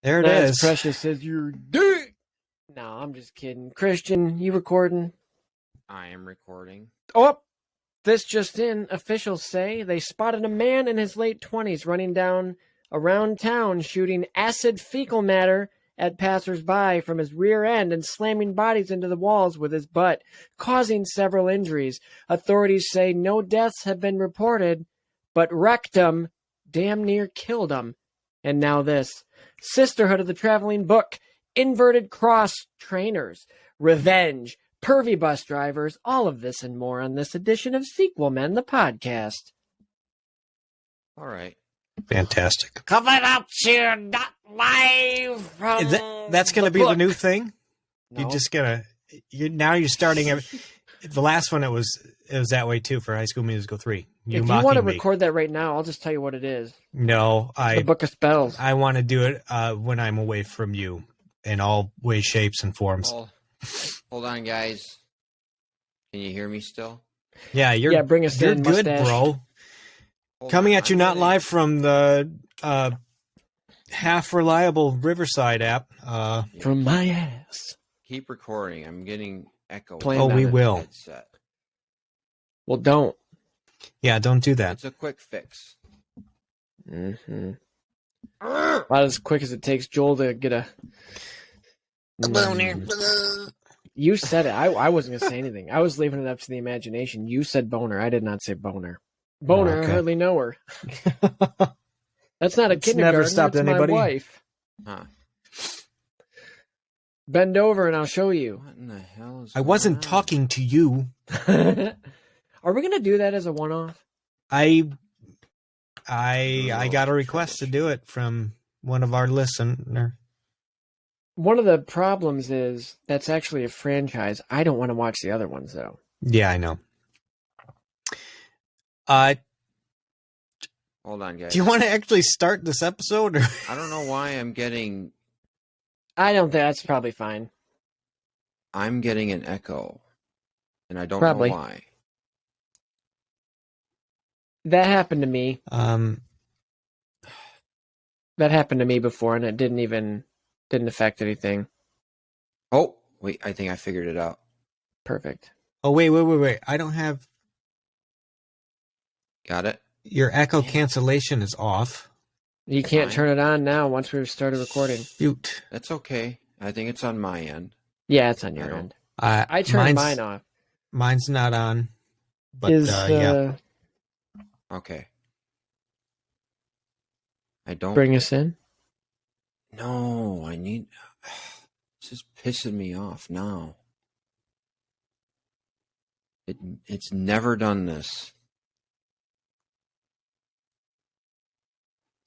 There it Not is. as precious as your dick. No, I'm just kidding. Christian, you recording? I am recording. Oh, this just in. Officials say they spotted a man in his late 20s running down around town shooting acid fecal matter at passersby from his rear end and slamming bodies into the walls with his butt, causing several injuries. Authorities say no deaths have been reported, but wrecked him, damn near killed him. And now this. Sisterhood of the Traveling Book, Inverted Cross Trainers, Revenge, Pervy Bus Drivers, all of this and more on this edition of Sequel Men, the podcast. All right. Fantastic. Coming up here, not live from That's going to be the new thing? No. You're just going to... Now you're starting... The last one, it was that way, too, for High School Musical 3. If you want to record that right now, I'll just tell you what it is. No, The Book of Spells. I want to do it when I'm away from you in all ways, shapes, and forms. Hold on, guys. Can you hear me still? Yeah, bring us you're in, good, mustache. bro. Hold Coming on, at you I'm not getting- live from the half-reliable Riverside app. From my ass. Keep recording. I'm getting echo. Plan Oh, we on it. will. Headset. Well, don't. Yeah, don't do that. It's a quick fix. Mm-hmm. About as quick as it takes Joel to get a boner. You said it. I wasn't going to say anything. I was leaving it up to the imagination. You said boner. I did not say boner. Boner, Okay. I hardly know her. That's not a It's kindergarten. never stopped That's anybody. my wife. Huh. Bend over and I'll show you. What in the hell is I wasn't going on? talking to you. Are we going to do that as a one-off? I got a request to do it from one of our listeners. One of the problems is that's actually a franchise. I don't want to watch the other ones, though. Yeah, I know. Hold on, guys. Do you want to actually start this episode? Or? I don't know why I'm getting That's probably fine. an echo. And I don't Probably. know why. That happened to me. Um, That happened to me before, and it didn't affect anything. Oh, wait, I think I figured it out. Perfect. oh, wait. I don't have... Got it? Your echo cancellation is off. You can't Fine. turn it on now once we've started recording. Shoot. That's okay. I think it's on my end. Yeah, it's on I your don't- end. I turned mine off. Mine's not on. But, Yeah. Okay. I don't... Bring us in? No, I need... This is pissing me off now. It's never done this.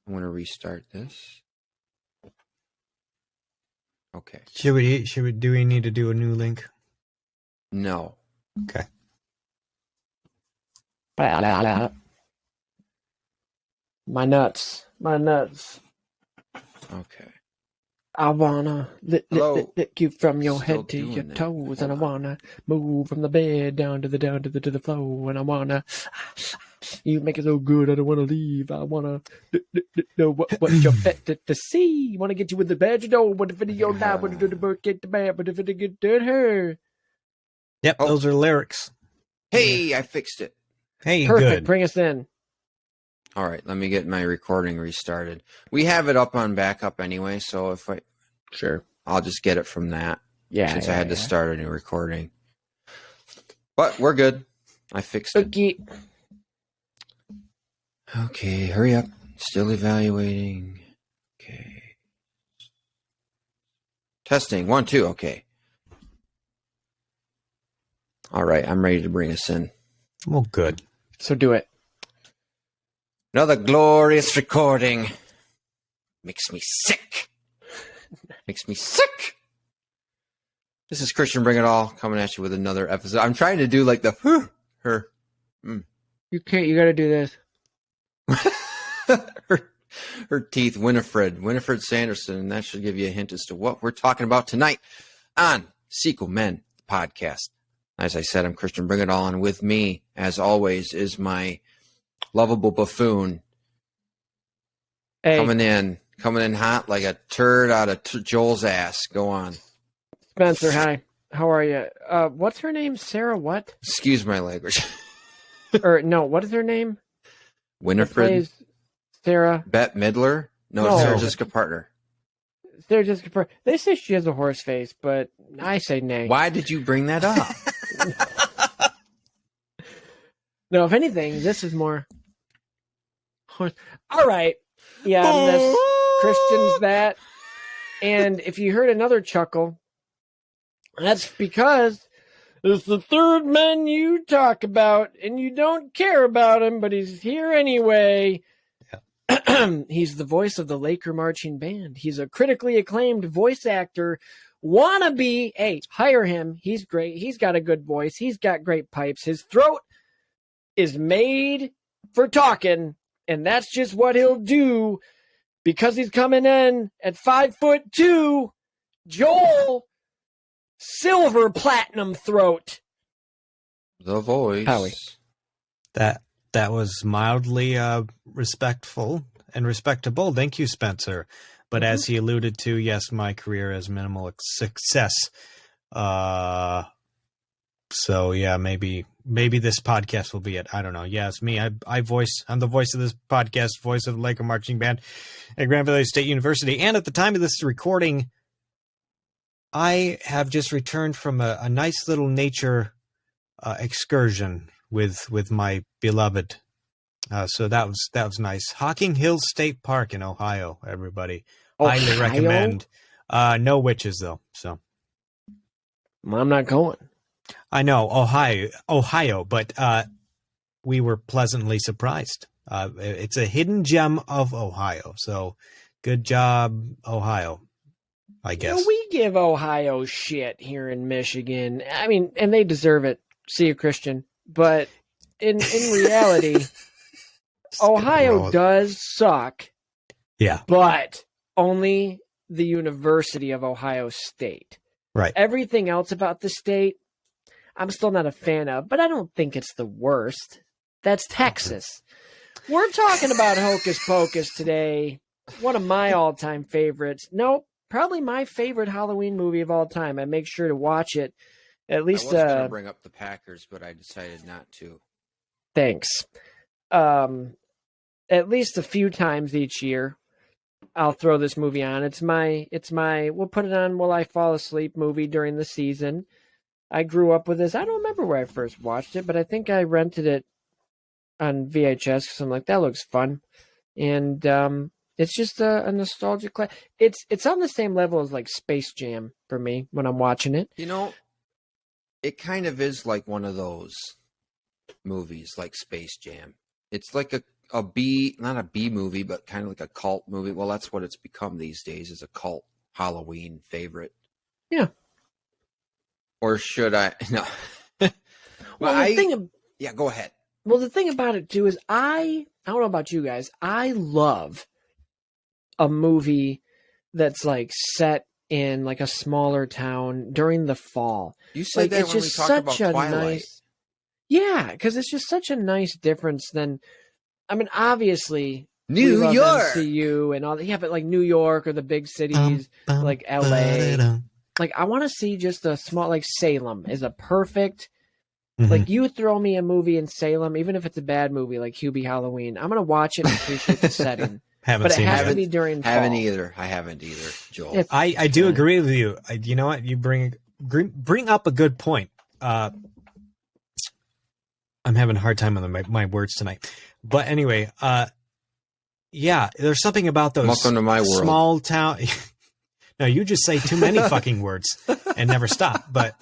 I'm going to restart this. Okay. do we need to do a new link? No. Okay. My nuts. Okay. I wanna lick you from your Still head to doing your that. toes, and I Hold on. wanna move from the bed down to the floor, and I wanna. You make it so good, I don't wanna leave. I wanna know what you're fit to see. Wanna get you in the bed, you know. But if it your life, wanna do the bird, get the bad. But if it get dirt, her. Yep, Oh. those are lyrics. Hey, I fixed it. Hey, Perfect. good. Bring us in. All right, let me get my recording restarted. We have it up on backup anyway, so Sure. I'll just get it from that Yeah. since I had to start a new recording. But we're good. I fixed it. Okay. Okay, hurry up. Still evaluating. Okay. Testing. 1, 2. Okay. All right, I'm ready to bring us in. Well, good. So do it. Another glorious recording. Makes me sick. Makes me sick. This is Christian Bring It All coming at you with another episode. I'm trying to do like the her. You can't. You got to do this. her teeth, Winifred Sanderson, and that should give you a hint as to what we're talking about tonight on Sequel Men podcast. As I said, I'm Christian Bring It All, and with me, as always, is my lovable buffoon Hey, coming in Coming in hot like a turd out of Joel's ass. Go on. Spencer, hi. How are you? What's her name? Sarah what? Excuse my language. Or no, what is her name? Winifred? Plays Sarah. Bette Midler? No, No. Sarah Jessica Parker. Sarah Jessica. They say she has a horse face, but I say nay. Why did you bring that up? No, if anything, this is more horse. All right. Yeah, this Christian's that. And if you heard another chuckle, that's because it's the third man you talk about, and you don't care about him, but he's here anyway. Yeah. He's the voice of the Laker Marching Band. He's a critically acclaimed voice actor. Wannabe. Hey, hire him. He's great. He's got a good voice. He's got great pipes. His throat is made for talking, and that's just what he'll do because he's coming in at 5'2". Joel Silver Platinum Throat. The voice. Howie. That was mildly respectful and respectable. Thank you, Spencer. But as he alluded to, yes, my career has minimal success. So yeah, maybe this podcast will be it. I don't know. Yeah, it's me. I'm the voice of this podcast, voice of the Laker Marching Band at Grand Valley State University. And at the time of this recording, I have just returned from a nice little nature excursion with my beloved. So that was nice. Hocking Hills State Park in Ohio, everybody. Ohio? Highly recommend. No witches though. So Well, I'm not going. I know Ohio, but we were pleasantly surprised. It's a hidden gem of Ohio. So good job, Ohio. I guess. You know, we give Ohio shit here in Michigan. I mean, and they deserve it. See you, Christian. But in reality, Ohio does suck. Yeah. But only the University of Ohio State. Right. Everything else about the state, I'm still not a fan of, but I don't think it's the worst. That's Texas. We're talking about Hocus Pocus today. One of my all-time favorites. Nope. Probably my favorite Halloween movie of all time. I make sure to watch it at least. I was going to bring up the Packers, but I decided not to. Thanks. At least a few times each year, I'll throw this movie on. It's my. We'll put it on while I fall asleep movie during the season. I grew up with this. I don't remember where I first watched it, but I think I rented it on VHS because I'm like, that looks fun, and it's just a nostalgic. It's on the same level as like Space Jam for me when I'm watching it. You know, it kind of is like one of those movies, like Space Jam. It's like a B, not a B movie, but kind of like a cult movie. Well, that's what it's become these days, is a cult Halloween favorite. Yeah. Or should I? No. Yeah, go ahead. Well, the thing about it too is I don't know about you guys. I love a movie that's like set in like a smaller town during the fall. You said like, that it's when we just talked such about a Twilight. nice. Yeah, because it's just such a nice difference than. I mean, obviously, New we love York, MCU and all that. Yeah, but like New York or the big cities, like LA. Like I want to see just a small, like Salem is a perfect. Like you throw me a movie in Salem, even if it's a bad movie, like Hubie Halloween, I'm gonna watch it and appreciate the setting. Haven't But it seen has it. to be during fall. I haven't either, Joel. I do agree with you. You know what? You bring up a good point. I'm having a hard time on my words tonight. But anyway, yeah, there's something about those Welcome to my world. Small town. No, you just say too many fucking words and never stop. But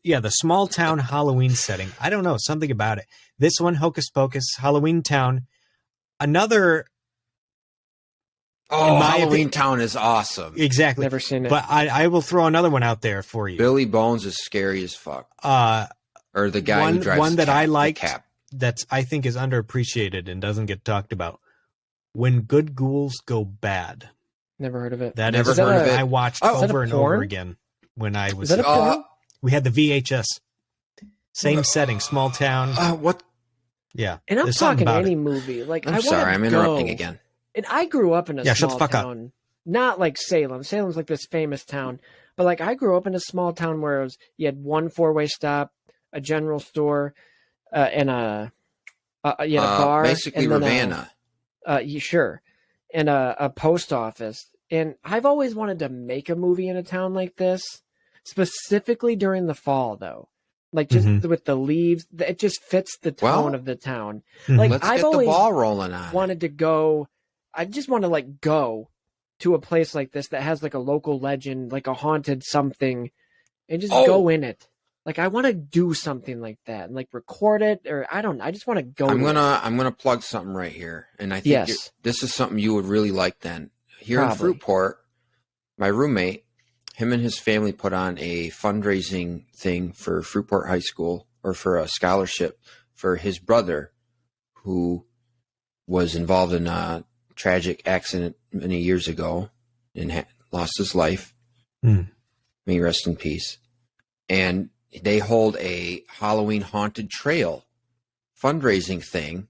yeah, the small town Halloween setting. I don't know, something about it. This one, Hocus Pocus, Halloween Town. Another. Oh, Halloween Town is awesome. Exactly. Never seen it. But I will throw another one out there for you. Billy Bones is scary as fuck. Or the guy who drives one that I like cap. That's I think is underappreciated and doesn't get talked about. When Good Ghouls Go Bad. Never heard of it. That Never is heard of it. I watched Oh, is that a over and porn? over again when I was. Is that a porn? We had the VHS. Same setting, small town. What? Yeah. And I'm there's something talking about any it. movie. Like I'm I sorry, wanna I'm interrupting go. again. And I grew up in a shut the small fuck up. town, not like Salem. Salem's like this famous town, but like I grew up in a small town where you had one 4-way stop, a general store, and you had a bar, basically and then Ravenna. Sure, and a post office. And I've always wanted to make a movie in a town like this, specifically during the fall, though. Like just with the leaves, it just fits the tone of the town. Like Let's I've get the always ball rolling on wanted to go. I just want to like go to a place like this that has like a local legend, like a haunted something, and just go in it. Like I want to do something like that and like record it, or I just want to go. I'm gonna plug something right here, and I think this is something you would really like. Then here in Fruitport, my roommate, him and his family put on a fundraising thing for Fruitport High School, or for a scholarship for his brother, who was involved in a tragic accident many years ago and lost his life. May he rest in peace. And they hold a Halloween haunted trail fundraising thing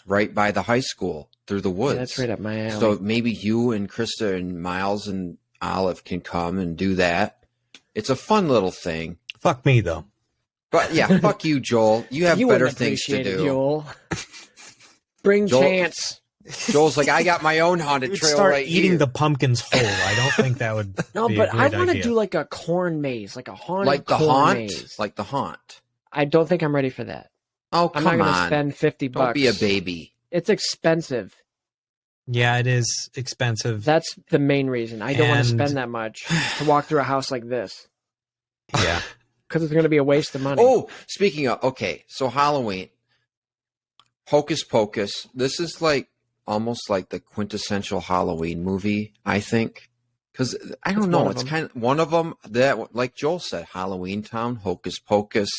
right by the high school through the woods. Yeah, that's right up my alley. So maybe you and Krista and Miles and Olive can come and do that. It's a fun little thing. Fuck me, though. But yeah, fuck you, Joel. You have better things to do. Joel. Bring Chance. Joel's like, I got my own haunted trail start right eating here. the pumpkins whole. I don't think that would. No, be but a great I want to idea. do like a corn maze, like a haunted Like the corn haunt? maze. Like the haunt. I don't think I'm ready for that. Oh, I'm come not going to on. spend $50. Don't be a baby. It's expensive. Yeah, it is expensive. That's the main reason. I don't want to spend that much to walk through a house like this. Yeah. Because it's going to be a waste of money. Oh, speaking of, okay, so Halloween, Hocus Pocus. This is like almost like the quintessential Halloween movie, I think. Because I don't know, it's kind of one of them that, like Joel said, Halloween Town, Hocus Pocus,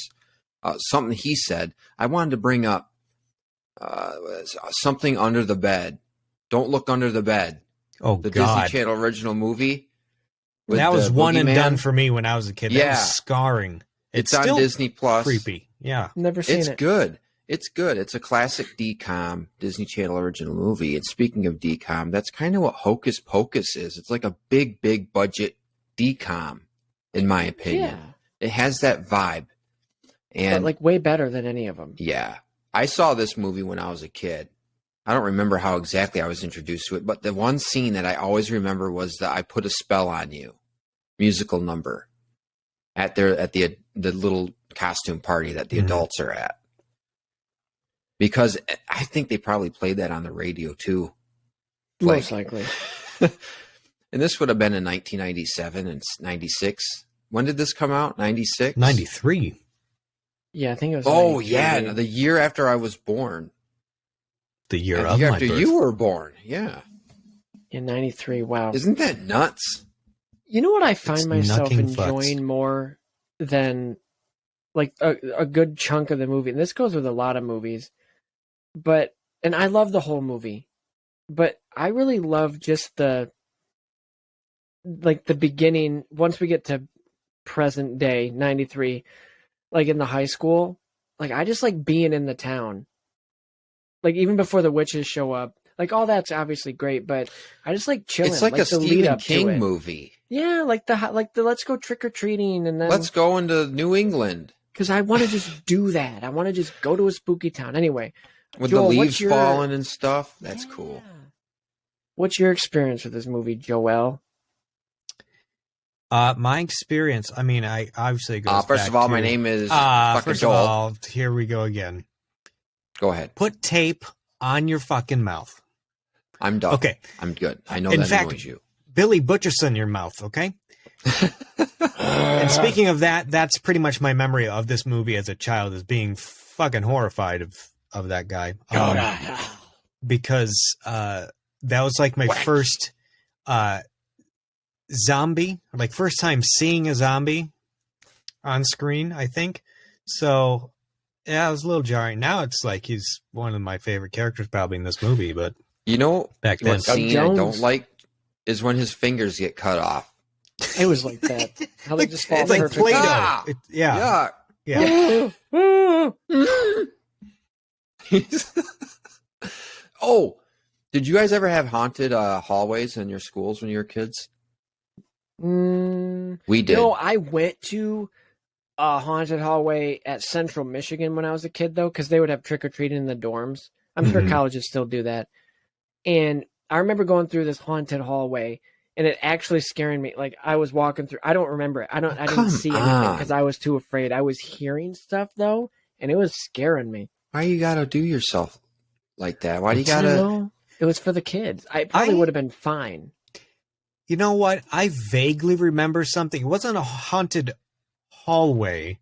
something he said. I wanted to bring up something under the bed. Don't Look Under the Bed. Oh, the God. Disney Channel original movie. That was one and Boogeyman. done for me when I was a kid. That was scarring. It's still on Disney Plus. creepy. Yeah. Never seen it. It's good. It's good. It's a classic DCOM, Disney Channel original movie. And speaking of DCOM, that's kind of what Hocus Pocus is. It's like a big budget DCOM, in my opinion. Yeah. It has that vibe. And But like way better than any of them. yeah, I saw this movie when I was a kid. I don't remember how exactly I was introduced to it, but the one scene that I always remember was the I Put a Spell on You musical number at the little costume party that the adults are at. Because I think they probably played that on the radio too. Most likely. And this would have been in 1997 and 96. When did this come out? 96? 93. Yeah, I think it was. Oh, 93. yeah. The year after I was born. The year The of year my after birth. you were born. Yeah. In 93. Wow. Isn't that nuts? You know what I find It's myself knucking enjoying futz. more than like a good chunk of the movie, and this goes with a lot of movies, and I love the whole movie, but I really love just the beginning, once we get to present day, 93, like in the high school, like I just like being in the town. Like even before the witches show up, like all that's obviously great, but I just like chilling. It's like a the lead Stephen up to King it. movie. Yeah, like the let's go trick or treating, and then Let's go into New England. because I want to just do that. I want to just go to a spooky town. Anyway, With Joel, the what's leaves your- falling and stuff. That's cool. What's your experience with this movie, Joel? My experience, I mean, I obviously goes First back of all, to, my name is fucking first Joel. of all, here we go again. Go ahead. Put tape on your fucking mouth. I'm done. Okay. I'm good. I know In that fact- annoys you. Billy Butcherson your mouth, okay? And speaking of that, that's pretty much my memory of this movie as a child, is being fucking horrified of that guy. Because that was like my first zombie, like first time seeing a zombie on screen, I think. So yeah, it was a little jarring. Now it's like he's one of my favorite characters probably in this movie, but You know back then. what scene I Jones. don't like is when his fingers get cut off. It was like that. How they just fall It's like perfect. Play-Doh. Ah! Yeah. Yeah. Oh, Did you guys ever have haunted hallways in your schools when you were kids? We did. No, I went to a haunted hallway at Central Michigan when I was a kid, though, because they would have trick-or-treating in the dorms. I'm sure Mhm. colleges still do that. And I remember going through this haunted hallway, and it actually scaring me. Like, I was walking through. I don't remember it. I come didn't see anything on. because I was too afraid. I was hearing stuff, though, and it was scaring me. Why you gotta do yourself like that? Why do you I don't gotta? know. It was for the kids. I probably would have been fine. You know what? I vaguely remember something. It wasn't a haunted hallway.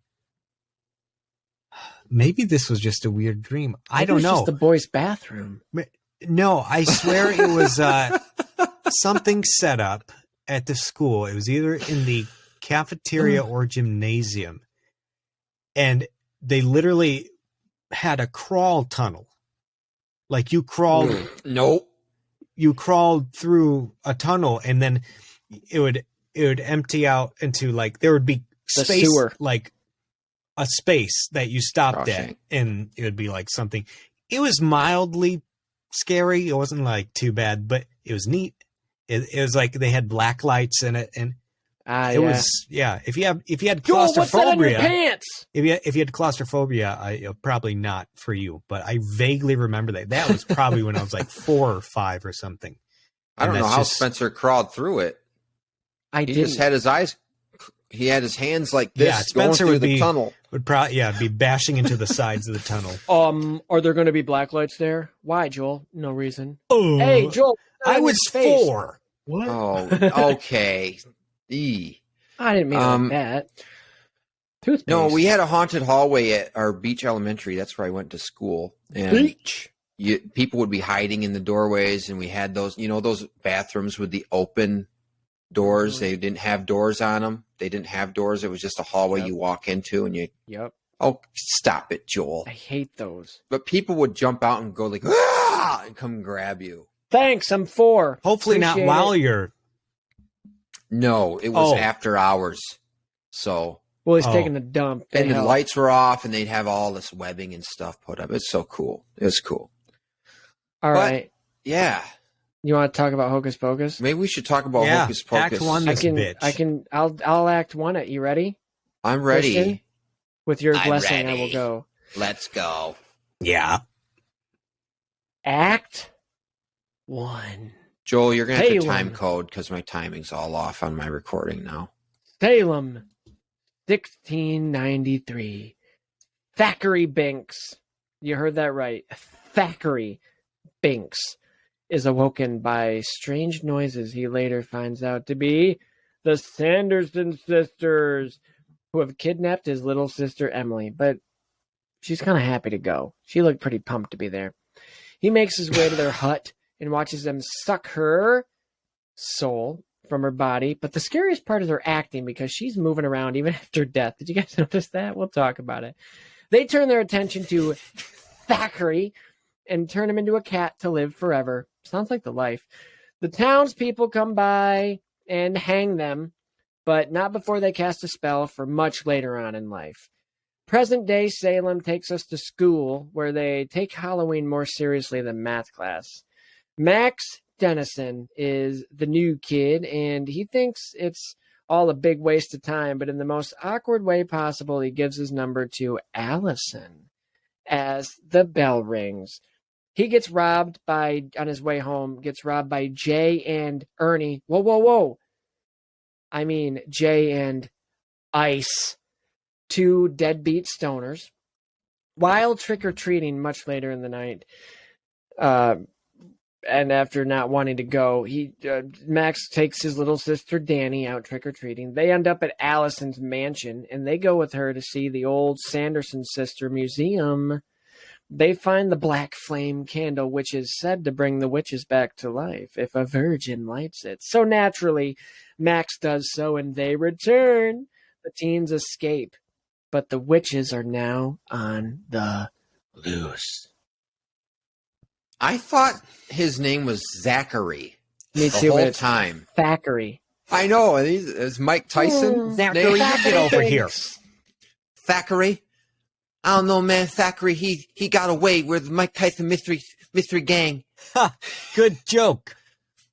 Maybe this was just a weird dream. I Maybe it don't was know. just the boys' bathroom. No, I swear it was something set up at the school. It was either in the cafeteria or gymnasium. And they literally had a crawl tunnel. Like you crawled Nope. you crawled through a tunnel, and then it would empty out into, like, there would be The space, sewer. like a space that you stopped at, Shawshank. and it would be like something. It was mildly scary. It wasn't like too bad, but it was neat. It was like they had black lights in it, and it was If you had Joel, what's that on your claustrophobia, pants? if you had claustrophobia, probably not for you. But I vaguely remember that was probably when I was like 4 or 5 or something. I don't And know that's how just- Spencer crawled through it. I He didn't. just had his eyes. He had his hands like this, Yeah, going Spencer through would the be- tunnel. Would probably be bashing into the sides of the tunnel. Are there going to be black lights there? Why, Joel? No reason. Oh, Hey, Joel. I was your face. 4. What? Oh, okay. I didn't mean it Um, like that. Toothpaste. No, we had a haunted hallway at our Beach Elementary. That's where I went to school. And Beach. people would be hiding in the doorways, and we had those, those bathrooms with the open doors. They didn't have doors on them. They didn't have doors. It was just a hallway Yep. you walk into, and you. Yep. Oh, stop it, Joel! I hate those. But people would jump out and go like, ah, and come grab you. Thanks. I'm 4. Hopefully Appreciate not while it. you're. No, it was Oh. after hours. So, Well, he's Oh. taking a dump. and the Hell. lights were off, and they'd have all this webbing and stuff put up. It's so cool. It was cool. All But- right. Yeah. You want to talk about Hocus Pocus? Maybe we should talk about Yeah, Hocus Pocus. Act 1 this bitch. I'll act 1 it. You ready? I'm ready. Christian? With your I'm blessing, I will ready. go. Let's go. Yeah. Act 1. Joel, you're going to have to Salem. time code because my timing's all off on my recording now. Salem, 1693. Thackeray Binks. You heard that right. Thackeray Binks is awoken by strange noises he later finds out to be the Sanderson sisters, who have kidnapped his little sister Emily. But she's kind of happy to go. She looked pretty pumped to be there. He makes his way to their hut and watches them suck her soul from her body. But the scariest part is her acting, because she's moving around even after death. Did you guys notice that? We'll talk about it. They turn their attention to Thackeray and turn him into a cat to live forever. Sounds like the life. The townspeople come by and hang them, but not before they cast a spell for much later on in life. Present day Salem takes us to school, where they take Halloween more seriously than math class. Max Dennison is the new kid, and he thinks it's all a big waste of time, but in the most awkward way possible, he gives his number to Allison as the bell rings. He gets robbed on his way home, gets robbed by Jay and Ernie. Whoa, whoa, whoa. I mean, Jay and Ice, 2 deadbeat stoners. While trick-or-treating much later in the night, and after not wanting to go, Max takes his little sister Danny out trick-or-treating. They end up at Allison's mansion, and they go with her to see the old Sanderson sister museum. They find the black flame candle, which is said to bring the witches back to life if a virgin lights it. So naturally, Max does so, and they return. The teens escape, but the witches are now on the loose. I thought his name was Zachary Me the too, but whole it's time. Thackeray. I know. And is Mike Tyson? Zachary, name? you get over here. Thackeray? I don't know, man. Thackeray, he got away. We're the Mike Tyson mystery gang. Ha! Good joke.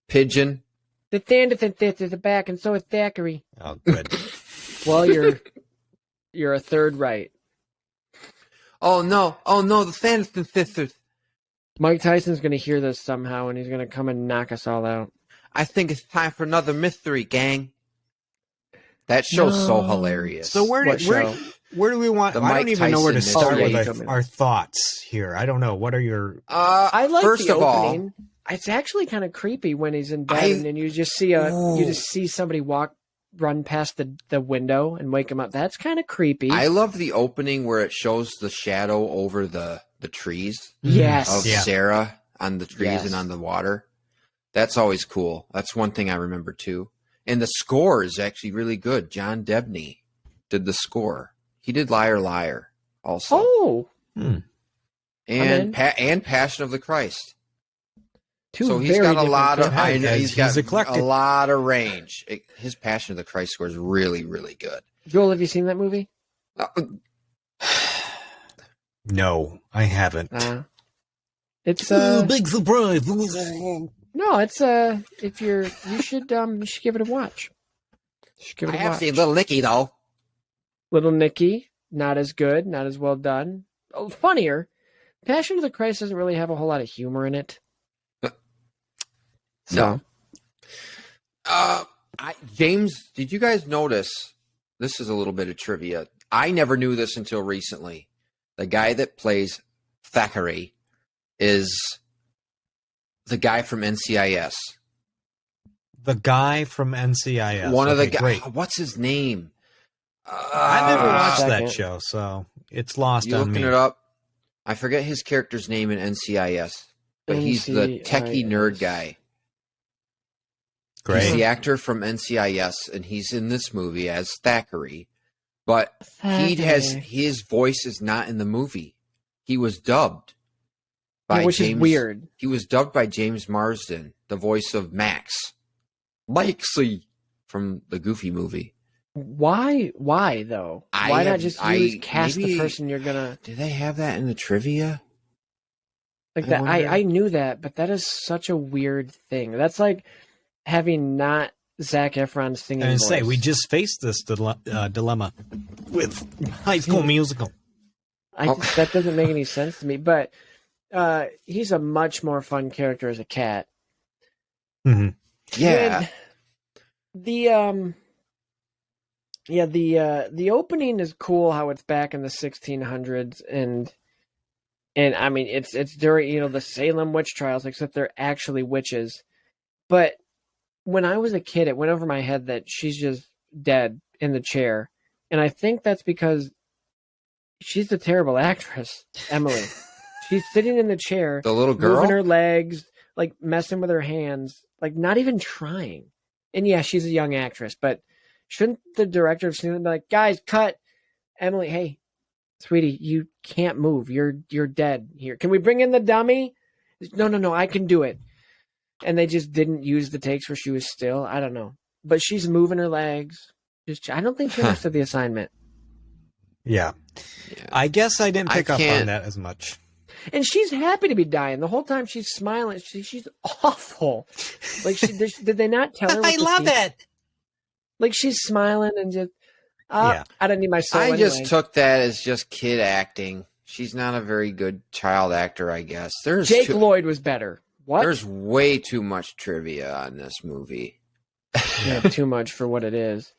Pigeon. The Thandith is the back, and so is Thackeray. Oh, good. Well, you're a third right. Oh no, the Sanderson sisters. Mike Tyson's going to hear this somehow, and he's going to come and knock us all out. I think it's time for another mystery, gang. That show's so hilarious. So where What do we want? The I don't Mike even know where to Tyson start mystery. with our thoughts here. I don't know. What are your? I like first the of opening. It's actually kind of creepy when he's in bed and you just see somebody run past the window and wake him up. That's kind of creepy. I love the opening where it shows the shadow over the trees Yes. of Sarah on the trees Yes. and on the water. That's always cool. That's one thing I remember too. And the score is actually really good. John Debney did the score. He did Liar Liar also. Oh, and Passion of the Christ. two So he's very got a different lot of films. he's got eclectic. a lot of range. His Passion of the Christ score is really, really good. Joel, have you seen that movie? No, I haven't. It's big surprise. no, it's you should give it a watch. You should give it I a have watch. seen Little Nicky though. Little Nicky, not as good, not as well done. Oh, funnier. Passion of the Christ doesn't really have a whole lot of humor in it. No. James, did you guys notice? This is a little bit of trivia. I never knew this until recently. The guy that plays Thackeray is the guy from NCIS. The guy from NCIS. One of the guys. Great. What's his name? I never watched that second. show, so it's lost You on looking me. it up? I forget his character's name in NCIS, but he's the techie nerd guy. Great. He's the actor from NCIS, and he's in this movie as Thackeray. But his voice is not in the movie. He was dubbed by which James. is weird. He was dubbed by James Marsden, the voice of Max, Maxie from the Goofy movie. Why though? Why not just cast the maybe- person you're gonna Do they have that in the trivia? like I that? wonder. I knew that, but that is such a weird thing. That's like having not Zac Efron singing. And voice. say we just faced this dilemma with High School Musical. That doesn't make any sense to me. But he's a much more fun character as a cat. Mm-hmm. Yeah. And the opening is cool. How it's back in the 1600s, and I mean it's during the Salem witch trials, except they're actually witches. But when I was a kid, it went over my head that she's just dead in the chair, and I think that's because she's a terrible actress, Emily. She's sitting in the chair, The little girl? moving her legs, like messing with her hands, like not even trying. And yeah, she's a young actress, but shouldn't the director have seen it and be like, guys, cut? Emily, hey, sweetie, you can't move. You're dead here. Can we bring in the dummy? No, I can do it. And they just didn't use the takes where she was still. I don't know. But she's moving her legs. I don't think she understood the assignment. Yeah. I guess I didn't pick up can't- on that as much. And she's happy to be dying. The whole time she's smiling. She's awful. Like, did they not tell her? I love it. Like, she's smiling and just, I don't need my soul I anyway. just took that as just kid acting. She's not a very good child actor, I guess. Jake Lloyd was better. What? There's way too much trivia on this movie. Yeah, too much for what it is.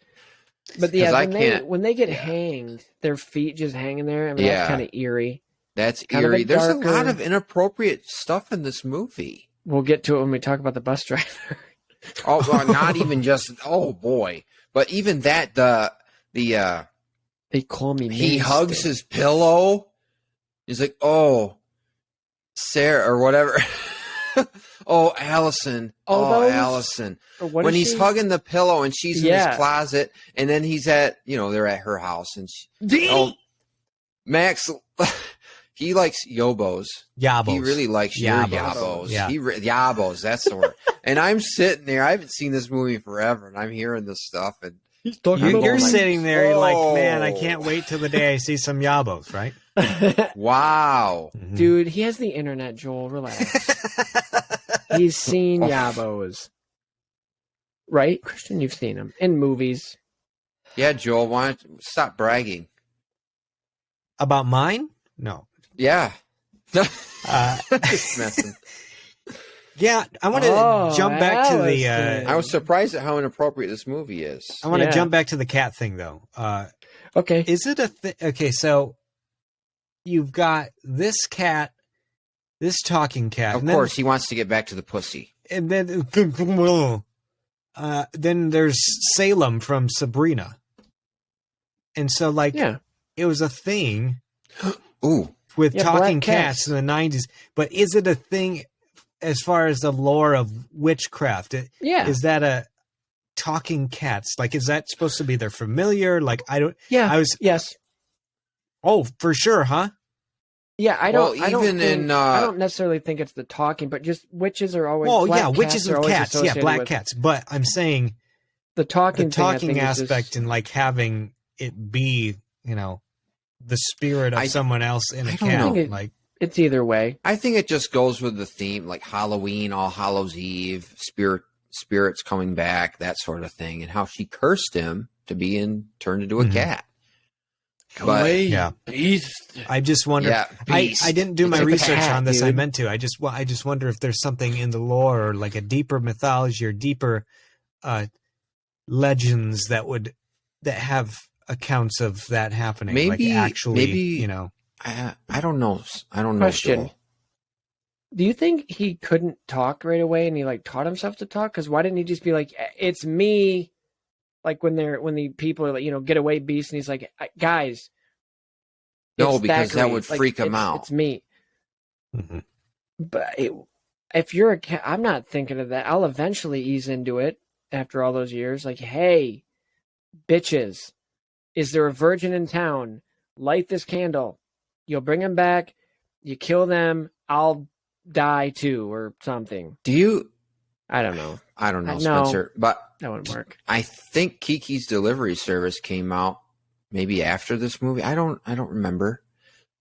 But yeah, 'Cause when they get hanged, their feet just hanging there. I mean, Yeah. that's kind of eerie. That's Kind of a eerie. There's a darker- lot of inappropriate stuff in this movie. We'll get to it when we talk about the bus driver. Oh, well, not even just. Oh boy! But even that, They call me. he Mason. hugs his pillow. He's like, "Oh, Sarah," or whatever. Oh, Allison. Oh, those- Allison. Or what When is he's she? hugging the pillow and she's in Yeah. his closet, and then he's they're at her house, and Max, he likes yobos. Yabos. He really likes your yabos. Yeah. Yabos, that's the word. And I'm sitting there. I haven't seen this movie forever, and I'm hearing this stuff. And He's talking You're about my- sitting there, you're like, man, I Whoa. can't wait till the day I see some Yabos, right? wow, Mhm. Dude, he has the internet, Joel. Relax. He's seen Yabos. Right? Christian, you've seen him in movies. Yeah, Joel, why don't you stop bragging? About mine? No. Yeah. Uh, Just messing. yeah, I want to jump back to the. I was surprised at how inappropriate this movie is. I want to jump back to the cat thing, though. Okay. Is it a okay? So you've got this cat, this talking cat. Of course, he wants to get back to the pussy. And then there's Salem from Sabrina. And so, like, it was a thing with talking cats in the 90s. But is it a thing as far as the lore of witchcraft? Is that a talking cats? Like, is that supposed to be their familiar? Like, I don't... Yeah, yes. Oh, for sure, huh? Yeah, I don't necessarily think it's the talking, but just witches are always. Well, yeah, witches and cats, yeah, black cats. But I'm saying the talking aspect and like having it be, the spirit of someone else in a cat. Like it's either way. I think it just goes with the theme, like Halloween, All Hallows Eve, spirits coming back, that sort of thing, and how she cursed him to be turned into a cat. Beast. I just wonder. Yeah, I didn't do my research on this. Dude. I meant to. I just wonder if there's something in the lore, or like a deeper mythology, or deeper legends that have accounts of that happening. Maybe like actually, I don't know. I don't know. Question: do you think he couldn't talk right away, and he like taught himself to talk? Because why didn't he just be like, "It's me"? Like when the people are like, get away, beast, and he's like, guys. No, because that would freak him out. It's me. Mm-hmm. But if you're a cat, I'm not thinking of that. I'll eventually ease into it after all those years. Like, hey, bitches, is there a virgin in town? Light this candle. You'll bring him back. You kill them. I'll die too, or something. Do you? I don't know. I don't know, Spencer. But that wouldn't work. I think Kiki's Delivery Service came out maybe after this movie. I don't remember.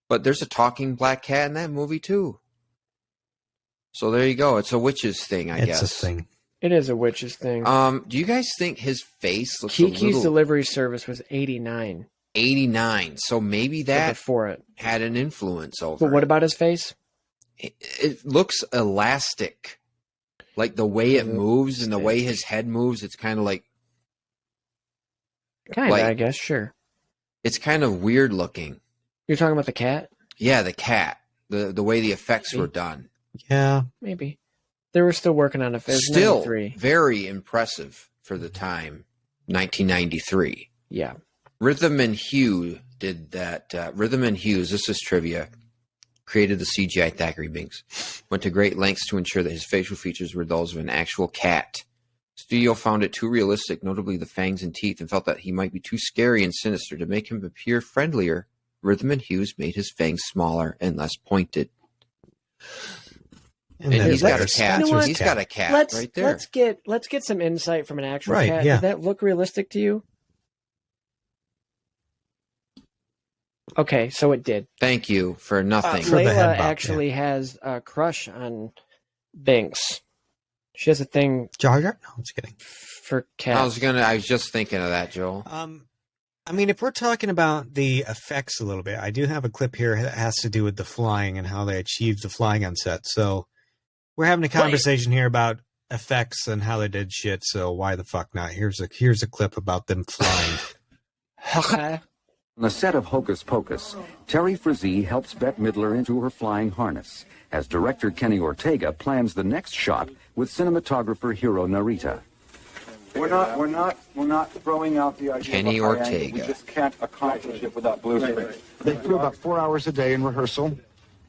But there's a talking black cat in that movie too. So there you go. It's a witch's thing, I guess. It's a thing. It is a witch's thing. Do you guys think his face looks Kiki's Delivery Service was 89. 89. So maybe that before it had an influence over. But what about his face? It looks elastic. Like the way it moves and the way his head moves, it's kind of like... Kind of, I guess, sure. It's kind of weird looking. You're talking about the cat? Yeah, the cat. The way the effects were done. Yeah. Maybe. They were still working on it. Still very impressive for the time. 1993. Yeah. Rhythm and Hughes did that. Rhythm and Hughes, this is trivia, created the CGI Thackeray Binks. Went to great lengths to ensure that his facial features were those of an actual cat. Studio found it too realistic, notably the fangs and teeth, and felt that he might be too scary and sinister to make him appear friendlier. Rhythm and Hughes made his fangs smaller and less pointed. And he's got a cat. He's got a cat right there. Let's get some insight from an actual cat. Yeah. Did that look realistic to you? Okay, so it did. Thank you for nothing. Layla actually has a crush on Binks. She has a thing. Jar Jar? No, I'm just kidding. For cats. I was just thinking of that, Joel. I mean, if we're talking about the effects a little bit, I do have a clip here that has to do with the flying and how they achieved the flying on set. So we're having a conversation here about effects and how they did shit. So why the fuck not? Here's a clip about them flying. Okay. On the set of Hocus Pocus, Terry Frazee helps Bette Midler into her flying harness as director Kenny Ortega plans the next shot with cinematographer Hiro Narita. We're not throwing out the idea. Kenny Ortega. We just can't accomplish it without blue screen. They flew about 4 hours a day in rehearsal,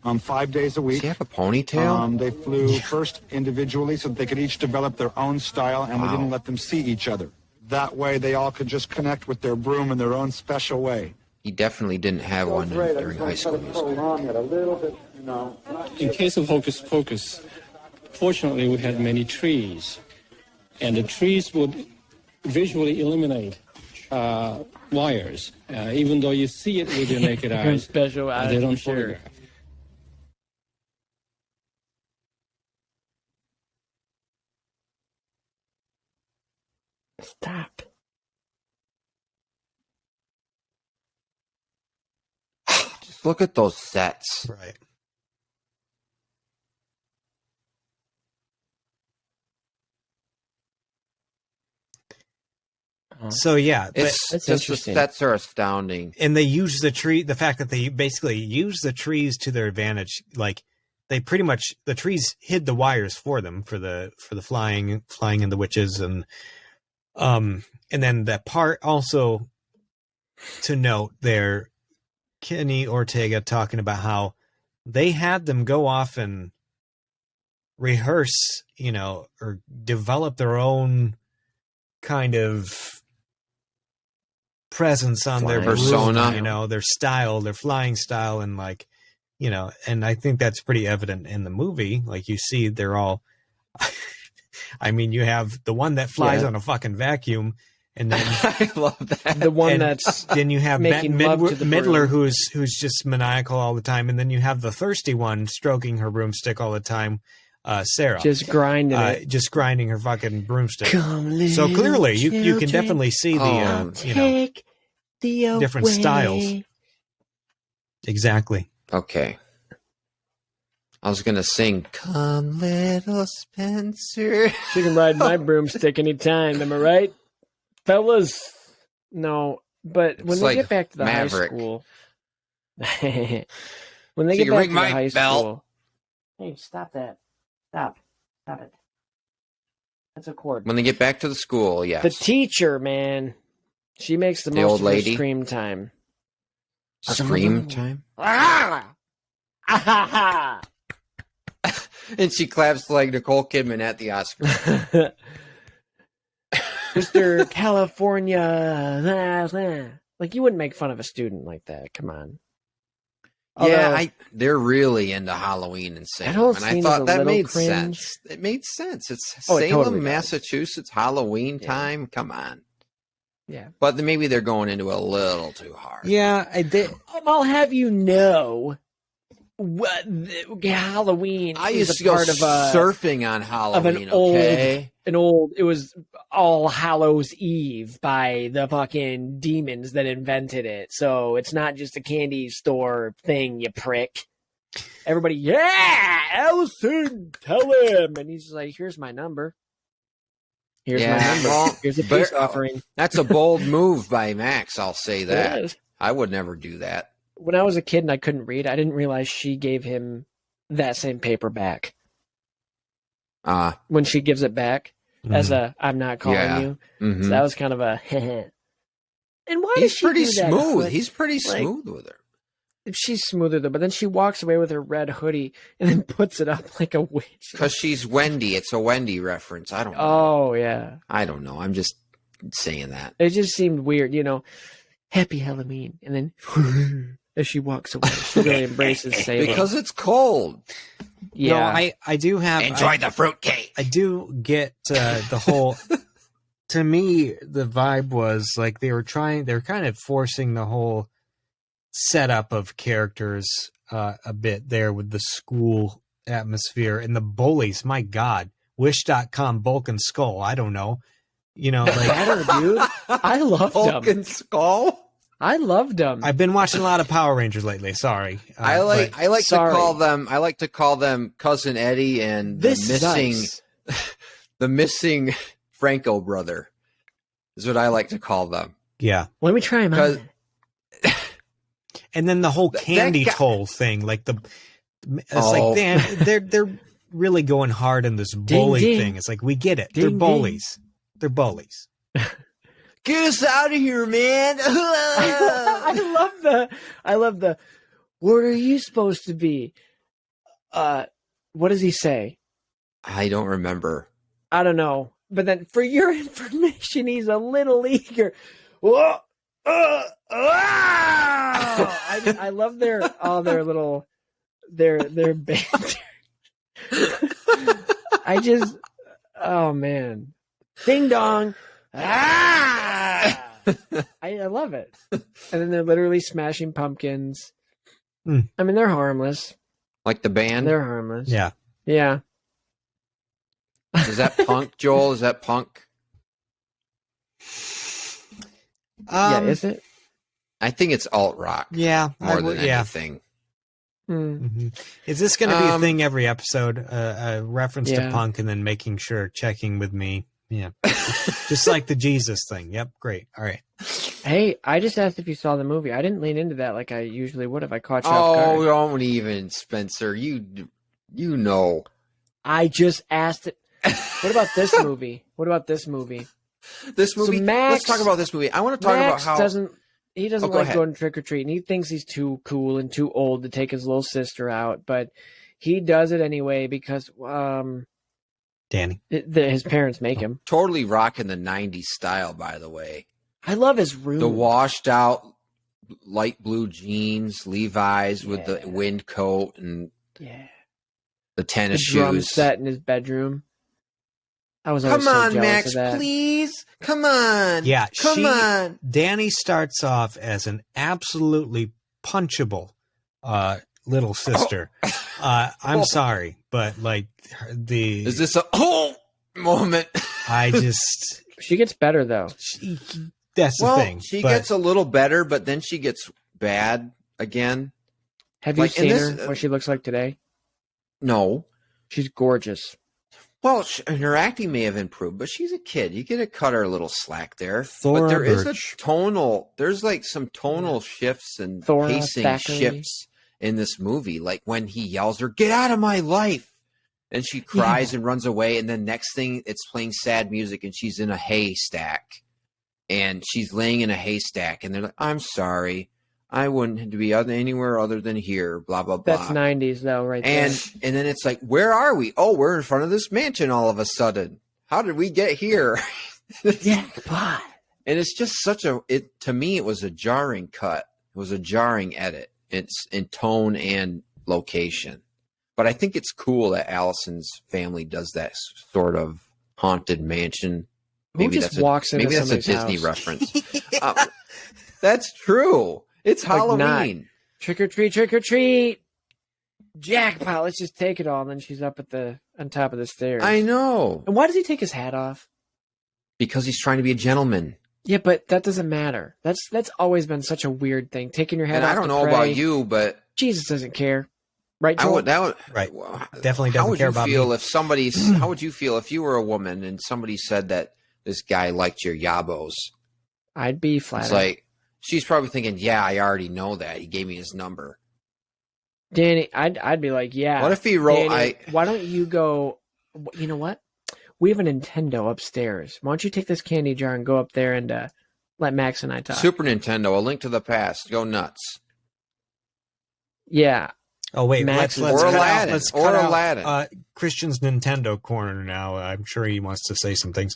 5 days a week. Does he have a ponytail? They flew first individually so that they could each develop their own style, and we didn't let them see each other. That way, they all could just connect with their broom in their own special way. He definitely didn't have one during High School Musical. In case of Hocus Pocus, fortunately we had many trees, and the trees would visually eliminate wires, even though you see it with your naked eyes. Special eyes, they don't sure. photograph. Stop. Just look at those sets. Right. So yeah, It's That's just the interesting. sets are astounding. and they use the fact that they basically use the trees to their advantage. Like they pretty much, the trees hid the wires for them for the flying and the witches, and then that part also to note there, Kenny Ortega talking about how they had them go off and rehearse, or develop their own kind of presence on their Flying persona, room, their style, their flying style, and and I think that's pretty evident in the movie. Like you see, they're all. I mean, you have the one that flies on a fucking vacuum, and then I love that. The one that's then you have making love to the Midler, broom. who's just maniacal all the time, and then you have the thirsty one stroking her broomstick all the time, Sarah, just grinding it. just grinding her fucking broomstick. Come, So clearly, you can children, definitely see the I'll take the different styles. away. Exactly. Okay. I was gonna sing "Come, Little Spencer." She can ride my broomstick anytime. Am I right, fellas? No, but when It's they like get back to the Maverick. high school, when they So get you back ring to the my high bell? school, hey, stop that! Stop it! That's a cord. When they get back to the school, yes. The teacher, man, she makes the The most old of her lady? scream time. Scream time. Ah! Ah ha ha! And she claps like Nicole Kidman at the Oscars. Mr. California. Like, you wouldn't make fun of a student like that. Come on. Yeah, Although, they're really into Halloween and Salem, whole and I scene is thought a that little made cringe. sense. It made sense. It's Oh, it Salem, totally does. Massachusetts, Halloween Yeah. time. Come on. Yeah. But then maybe they're going into it a little too hard. Yeah, I did. I'll have you know, Halloween I is used a to go part of surfing on Halloween. Okay, it was All Hallows Eve by the fucking demons that invented it. So it's not just a candy store thing, you prick. Everybody, yeah, Allison, tell him. And he's like, here's my number. Here's Yeah, my number. well, Here's a but- peace offering. that's a bold move by Max. I'll say that. It is. I would never do that. When I was a kid and I couldn't read, I didn't realize she gave him that same paper back. When she gives it back as a, I'm not calling Yeah. you. Mhm. So that was kind of a, and why does He's she pretty do that smooth. hood? He's pretty Like, smooth with her. She's smoother though, but then she walks away with her red hoodie and then puts it up like a witch. Because she's Wendy. It's a Wendy reference. I don't know. Oh yeah, I don't know. I'm just saying that. it just seemed weird, Happy Halloween, and then as she walks away, she really embraces Salem. Because it's cold. yeah, No, I do have. the fruitcake. I do get the whole. To me, the vibe was like they're kind of forcing the whole setup of characters a bit there with the school atmosphere and the bullies. My God, Wish.com, Bulk and Skull. I don't know. better, dude. I loved Hulk them. and Skull. I loved them. I've been watching a lot of Power Rangers lately. Sorry, I like sorry. to call them. I like to call them Cousin Eddie and This the is missing, nice. the missing Franco brother. Is what I like to call them. Yeah, Let me try them Because- out. and then the whole That candy guy- toll thing, like it's Oh. like they're really going hard in this bully ding. thing. It's like we get it. Ding, They're ding. bullies. They're bullies. Get us out of here, man! I love the. What are you supposed to be? What does he say? I don't remember. I don't know. But then, for your information, he's a little eager. Whoa! I love their little their banter. Oh man, ding dong. I love it. And then they're literally smashing pumpkins. Hmm. I mean, they're harmless. Like the band? They're harmless. Yeah. Yeah. Is that punk, Joel? Is that punk? Is it? I think it's alt rock. Yeah, more than anything. Mm-hmm. Is this going to be a thing every episode? A reference to punk and then making sure checking with me. Yeah, just like the Jesus thing. Yep, great. All right. Hey, I just asked if you saw the movie. I didn't lean into that like I usually would if I caught you off guard. Oh, don't even, Spencer. You know. I just asked it. What about this movie? This movie. So Max, let's talk about this movie. I want to talk about how he doesn't like going trick or treating. He thinks he's too cool and too old to take his little sister out, but he does it anyway because Danny, his parents make him. Totally rocking the '90s style, by the way. I love his room. The washed out light blue jeans, Levi's with the wind coat and the tennis shoes. Drum set in his bedroom. I was always Come on, so jealous Max, of that. please. Come on. Yeah, come on. Danny starts off as an absolutely punchable little sister. I'm sorry, but like is this a moment? I just she gets better though. That's the thing. She gets a little better, but then she gets bad again. Have you seen her? What she looks like today? No, she's gorgeous. Well, her acting may have improved, but she's a kid. You get to cut her a little slack there. Thora but there Birch. is a tonal. There's like some tonal shifts and pacing shifts in this movie. Like when he yells her, "Get out of my life," and she cries and runs away. And then next thing, it's playing sad music, and she's in a haystack, and she's laying in a haystack, and they're like, "I'm sorry, I wouldn't be anywhere other than here." Blah blah blah. That's 90s though, right there. And then it's like, where are we? Oh, we're in front of this mansion all of a sudden. How did we get here? Jackpot. And it's just such to me, it was a jarring cut. It was a jarring edit. It's in tone and location. But I think it's cool that Allison's family does that sort of haunted mansion. Maybe that's a Disney house? reference. That's true. It's Halloween. Trick or treat. Jackpot. Let's just take it all. And then she's up on top of the stairs. I know. And why does he take his hat off? Because he's trying to be a gentleman. Yeah, but that doesn't matter. That's always been such a weird thing. Taking your hat And off. I don't to know pray. about you, but Jesus doesn't care. Right, Joel? Right. Definitely doesn't care about me. How would you feel if you were a woman and somebody said that this guy liked your yabos? I'd be flattered. It's like, she's probably thinking, yeah, I already know that. He gave me his number. Danny, I'd be like, yeah. What if he wrote, Danny, why don't you go, you know what? We have a Nintendo upstairs. Why don't you take this candy jar and go up there and let Max and I talk? Super Nintendo, A Link to the Past, go nuts. Yeah. Oh wait, Max let's or cut Aladdin. out, let's Or cut out, Aladdin. Christian's Nintendo corner now. I'm sure he wants to say some things.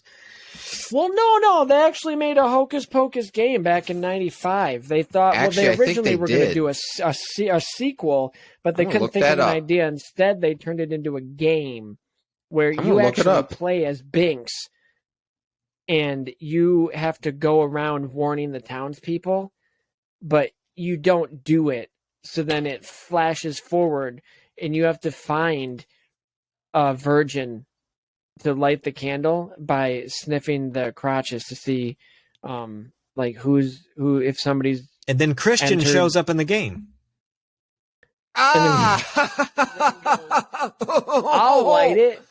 Well, no. They actually made a Hocus Pocus game back in '95. They thought, Actually, they I think originally they were going to did. do a sequel, but they I'm gonna couldn't look think of that an up. idea. Instead, they turned it into a game where I'm you gonna look it actually up. play as Binks, and you have to go around warning the townspeople, but you don't do it. So then it flashes forward, and you have to find a virgin to light the candle by sniffing the crotches to see, like who if somebody's. And then Christian entered- shows up in the game. Ah! I'll light it,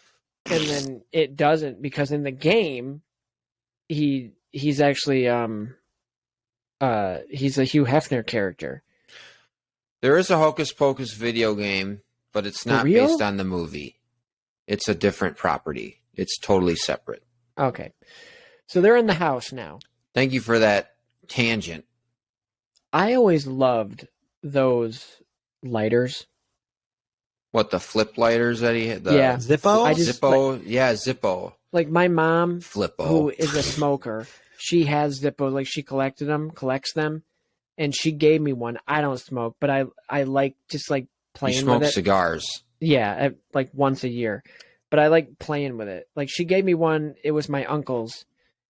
and then it doesn't because in the game, he's actually he's a Hugh Hefner character. There is a Hocus Pocus video game, but it's not real? based on the movie. It's a different property. It's totally separate. Okay, so they're in the house now. Thank you for that tangent. I always loved those lighters. What, the flip lighters that he had? Yeah. Zippo? I just- Zippo? Yeah, Zippo. Like my mom, Flippo. who is a smoker, she has Zippo. Like she collects them, and she gave me one. I don't smoke, but I like just like You playing smoke with it. cigars. Yeah, like once a year, but I like playing with it. Like she gave me one. It was my uncle's,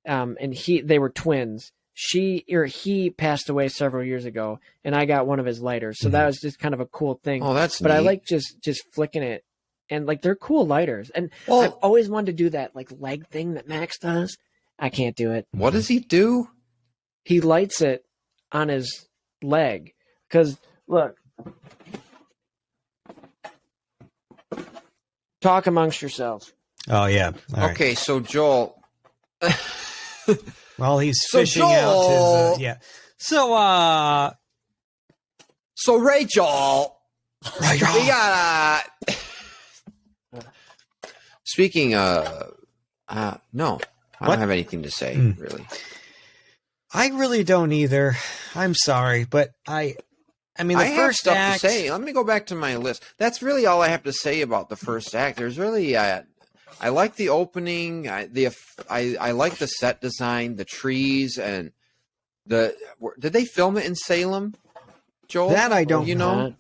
and they were twins. He passed away several years ago, and I got one of his lighters. So that was just kind of a cool thing. Oh, that's But I neat. like just flicking it, and like they're cool lighters. And Well- I've always wanted to do that like leg thing that Max does. I can't do it. What does he do? he lights it on his leg. Because, look. Talk amongst yourselves. Oh, yeah. All right. Okay, so Joel. Well, he's So fishing out Joel- his... yeah. So, So Rachel, we got Speaking no, I What? don't have anything to say really. I really don't either. I'm sorry, but I mean, the I have first stuff act... to say. Let me go back to my list. That's really all I have to say about the first act. There's really, I like the opening. I like the set design, the trees, and did they film it in Salem, Joel? That I don't you know.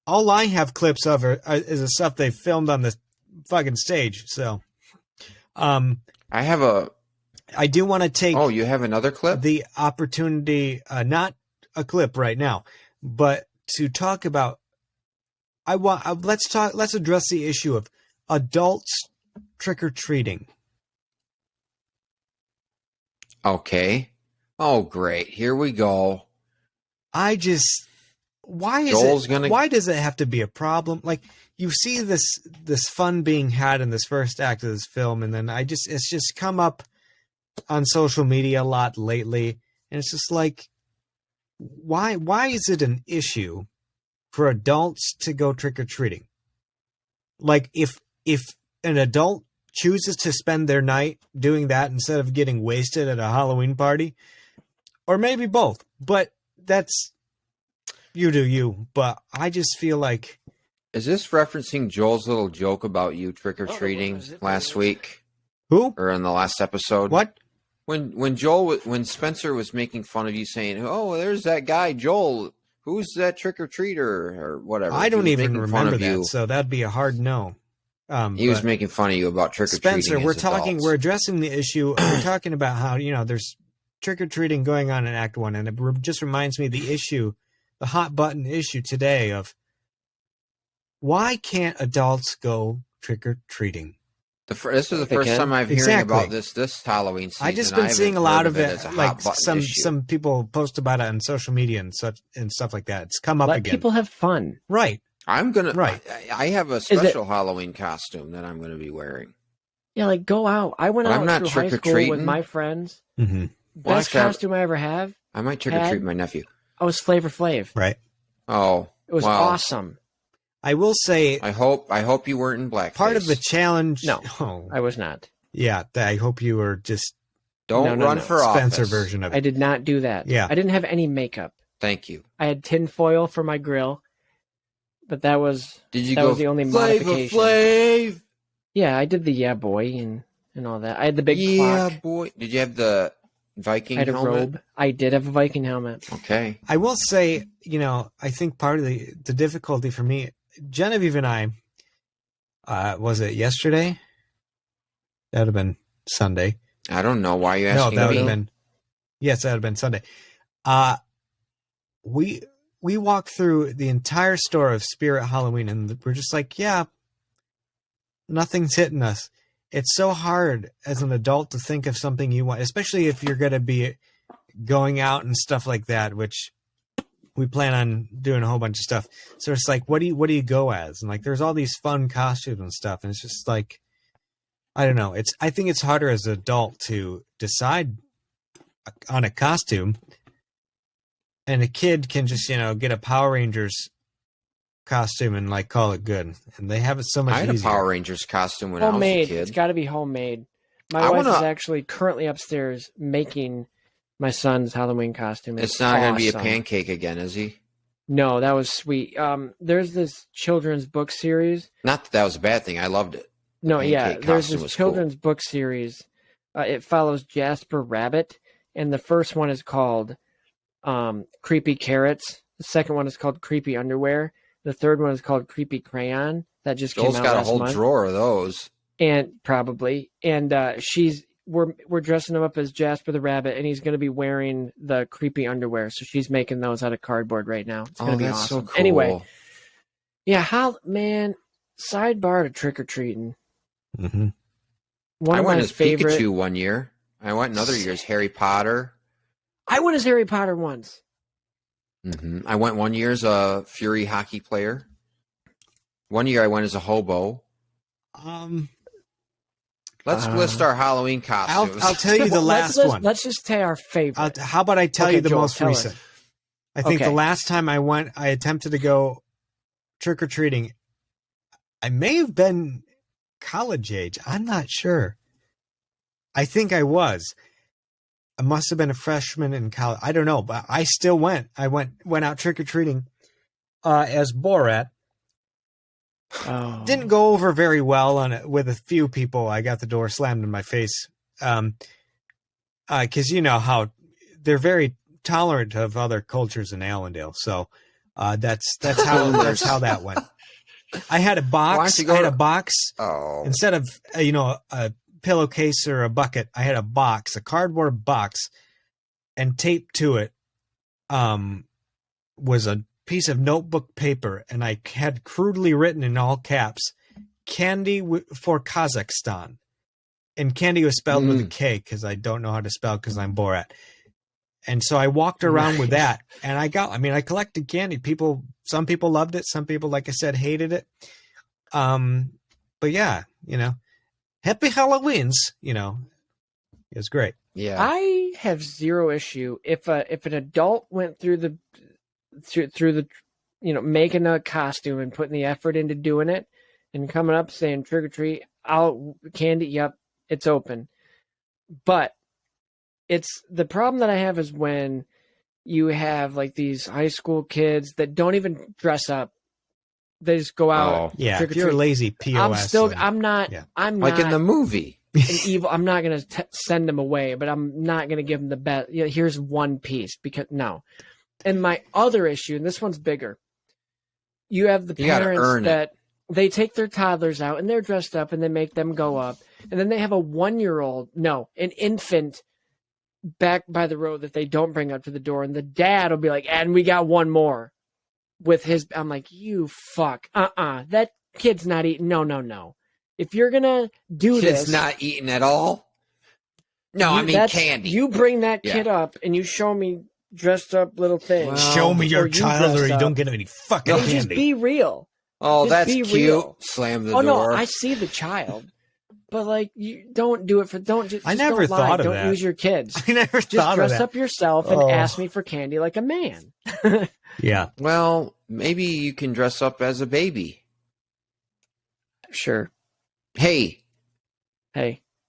All I have clips of is the stuff they filmed on the fucking stage. So, I have a. I do want to take... Oh, you have another clip? the opportunity, not a clip right now, but to talk about... let's address the issue of adults trick-or-treating. Okay. Oh, great. Here we go. Why does it have to be a problem? Like, you see this fun being had in this first act of this film, and then it's just come up on social media a lot lately, and it's just like, why is it an issue for adults to go trick-or-treating? Like, if an adult chooses to spend their night doing that instead of getting wasted at a Halloween party, or maybe both, but that's... you do you, but I just feel like... Is this referencing Joel's little joke about you trick-or-treating last week? Who? Or in the last episode? What? When Spencer was making fun of you saying, "Oh, there's that guy Joel, who's that trick-or-treater," or whatever. I don't even making fun remember of that, you. so that'd be a hard no. He was making fun of you about trick-or-treating. Spencer, we're addressing the issue. We're talking about how, there's trick-or-treating going on in Act 1, and it just reminds me of the issue, the hot button issue today of why can't adults go trick-or-treating? This is the first time I've hearing about this Halloween season. I just been seeing a lot of it, like some some people post about it on social media and stuff like that. It's come up again. Let people have fun. Right. Right. I have a special Halloween costume that I'm gonna be wearing. Yeah, like go out. I went out not through high school with my friends. Mm-hmm. Best costume I ever have. I might trick-or-treat my nephew. I was Flavor Flav. Right. Oh, it was awesome. I will say, I hope you weren't in blackface. Part of the challenge. No, oh, I was not. Yeah, I hope you were just don't run for Spencer office. Version of it. I did not do that. Yeah, I didn't have any makeup. Thank you. I had tin foil for my grill, but that was was the only modification. Flav? Yeah, I did the yeah boy and all that. I had the big clock. Boy. Did you have the Viking I had a helmet? robe. I did have a Viking helmet. Okay. I will say, I think part of the difficulty for me, Genevieve and I, was it yesterday? That would have been Sunday. I don't know why you asking that would me. have been. Yes, that would have been Sunday. We walked through the entire store of Spirit Halloween, and we're just like, yeah, nothing's hitting us. It's so hard as an adult to think of something you want, especially if you're going to be going out and stuff like that, which we plan on doing a whole bunch of stuff. So it's like, what do you go as? And like, there's all these fun costumes and stuff. And it's just like, I don't know. I think it's harder as an adult to decide on a costume, and a kid can just, get a Power Rangers costume and like call it good. And they have it so much I had easier. a Power Rangers costume when Homemade. I was a kid. It's got to be homemade. My wife is actually currently upstairs making my son's Halloween costume. It's not going to be a pancake again, is he? No, that was sweet. There's this children's book series. Not that was a bad thing. I loved it. No, The yeah. pancake There's costume this was children's book series. It follows Jasper Rabbit, and the first one is called Creepy Carrots. The second one is called Creepy Underwear. The third one is called Creepy Crayon. That just came out Joel's got a last whole month. drawer of those. And probably. And we're dressing him up as Jasper the Rabbit, and he's going to be wearing the creepy underwear. So she's making those out of cardboard right now. It's going to be that's awesome. so cool. Anyway, yeah, sidebar to trick or treating. Mm-hmm. One I of went my as favorite. Pikachu one year. I went in other years. Harry Potter. I went as Harry Potter once. I went one year as a Fury hockey player. One year I went as a hobo. Let's list our Halloween costumes. I'll tell you the last one. Let's just say our favorite. How about I tell you the Joel, most recent? I think the last time I went, I attempted to go trick-or-treating. I may have been college age. I'm not sure. I think I was. I must have been a freshman in college. I don't know, but I still went. I went out trick-or-treating as Borat. Oh. Didn't go over very well on it with a few people. I got the door slammed in my face. Because you know how they're very tolerant of other cultures in Allendale. So that's how that went. I had a box. Oh. Instead of a pillowcase or a bucket. I had a cardboard box, and taped to it was a piece of notebook paper, and I had crudely written in all caps, "Candy for Kazakhstan," and candy was spelled with a K because I don't know how to spell because I'm Borat. And so I walked around with that, and I collected candy. Some people loved it. Some people, like I said, hated it. But yeah, happy Halloweens, it was great. Yeah. I have zero issue if an adult went through the making a costume and putting the effort into doing it and coming up saying trick or treat, candy, yep, it's open. But it's the problem that I have is when you have like these high school kids that don't even dress up. They just go out. Yeah, if you're a lazy POS. I'm not like in the movie. An evil. I'm not going to send them away, but I'm not going to give them the best. Here's one piece because no. And my other issue, and this one's bigger. You have the parents that they take their toddlers out and they're dressed up and they make them go up, and then they have an infant back by the road that they don't bring up to the door, and the dad will be like, "And we got one more." With his, I'm like, you fuck, that kid's not eating. No. If you're gonna do this, kid's not eating at all. No, I mean candy. You bring that kid up and you show me dressed up little things. Well, show me your child, or you don't get any fucking candy. Just be real. Oh, just that's cute. Real. Slam the door. No, I see the child. But like, you don't do it for. Don't just. I never thought of that. Don't use your kids. I never thought of that. Just dress up yourself and ask me for candy like a man. Yeah. Well, maybe you can dress up as a baby. Sure. Hey.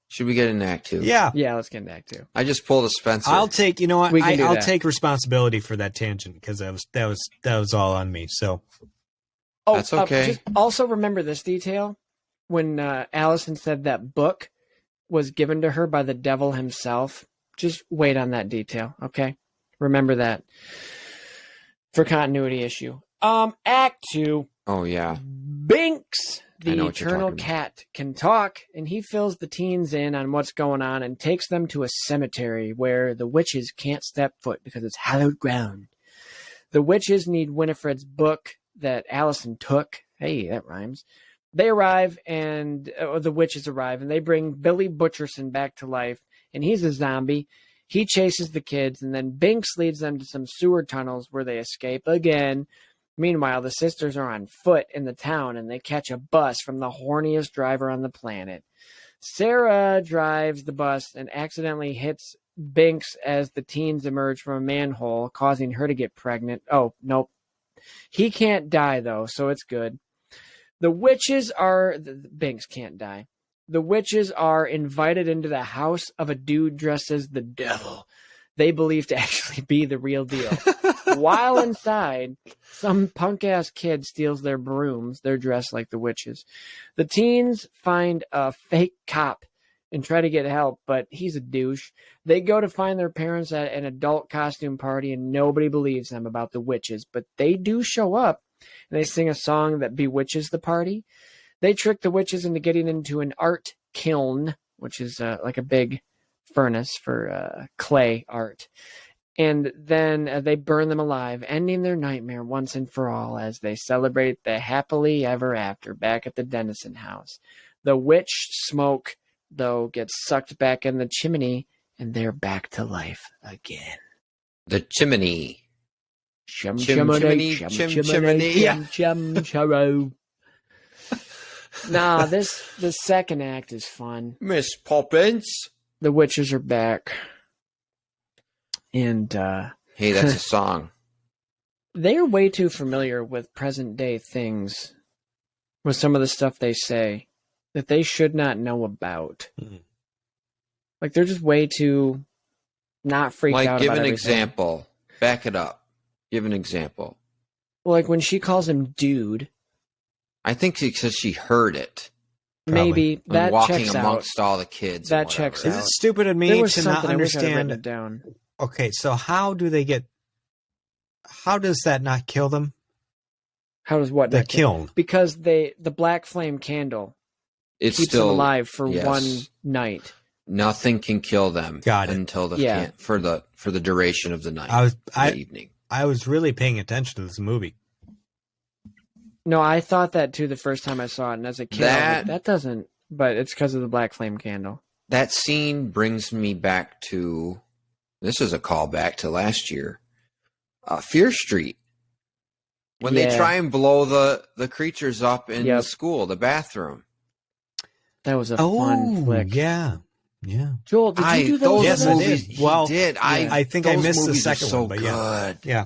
Should we get an act 2? Yeah, let's get an act 2. I just pulled a Spencer. I'll take. You know what? I'll that. take responsibility for that tangent because that was all on me. So. Oh, that's okay. Just also remember this detail. When Allison said that book was given to her by the devil himself, just wait on that detail, okay? Remember that for continuity issue. Act 2. Oh, yeah. Binks, the eternal cat, can talk, and he fills the teens in on what's going on and takes them to a cemetery where the witches can't step foot because it's hallowed ground. The witches need Winifred's book that Allison took. Hey, that rhymes. They arrive, and the witches arrive, and they bring Billy Butcherson back to life, and he's a zombie. He chases the kids, and then Binks leads them to some sewer tunnels where they escape again. Meanwhile, the sisters are on foot in the town, and they catch a bus from the horniest driver on the planet. Sarah drives the bus and accidentally hits Binks as the teens emerge from a manhole, causing her to get pregnant. Oh, nope. He can't die, though, so it's good. Binks can't die. The witches are invited into the house of a dude dressed as the devil. They believe to actually be the real deal. While inside, some punk-ass kid steals their brooms. They're dressed like the witches. The teens find a fake cop and try to get help, but he's a douche. They go to find their parents at an adult costume party, and nobody believes them about the witches, but they do show up. And they sing a song that bewitches the party. They trick the witches into getting into an art kiln, which is like a big furnace for clay art. And then they burn them alive, ending their nightmare once and for all as they celebrate the happily ever after back at the Dennison house. The witch smoke, though, gets sucked back in the chimney and they're back to life again. The chimney. Chim chimney, chim chim chimney, chimney. chim chim churro. Nah, the second act is fun. Miss Poppins. The witches are back. And Hey, that's a song. they are way too familiar with present day things with some of the stuff they say that they should not know about. Mhm. Like they're just way too not freaked Like, out give about an everything. example. Back it up. Give an example. Well, like when she calls him dude, I think because she heard it. Probably. maybe When that walking checks out. amongst all the kids. That and checks whatever. Is out. it stupid of There me was to not something I wish I'd written understand? it down. Okay, so how do they get? How does that not kill them? How does what? The not kill- kiln. Because the black flame candle It's keeps still them alive for yes. one night. Nothing can kill them. Got it. Until the Yeah. for the duration of the night. I the evening. I was really paying attention to this movie. No, I thought that too the first time I saw it, and as a kid, I was like, That- that doesn't. But it's because of the black flame candle. That scene brings me back to. This is a callback to last year. Fear Street. When they Yeah. try and blow the creatures up in the Yep. school, the bathroom. That was a fun flick. yeah. Joel, did you do those? those Yes, I movies, did. he Well, did. I think I those missed the movies are second so one, but yeah. good. Yeah.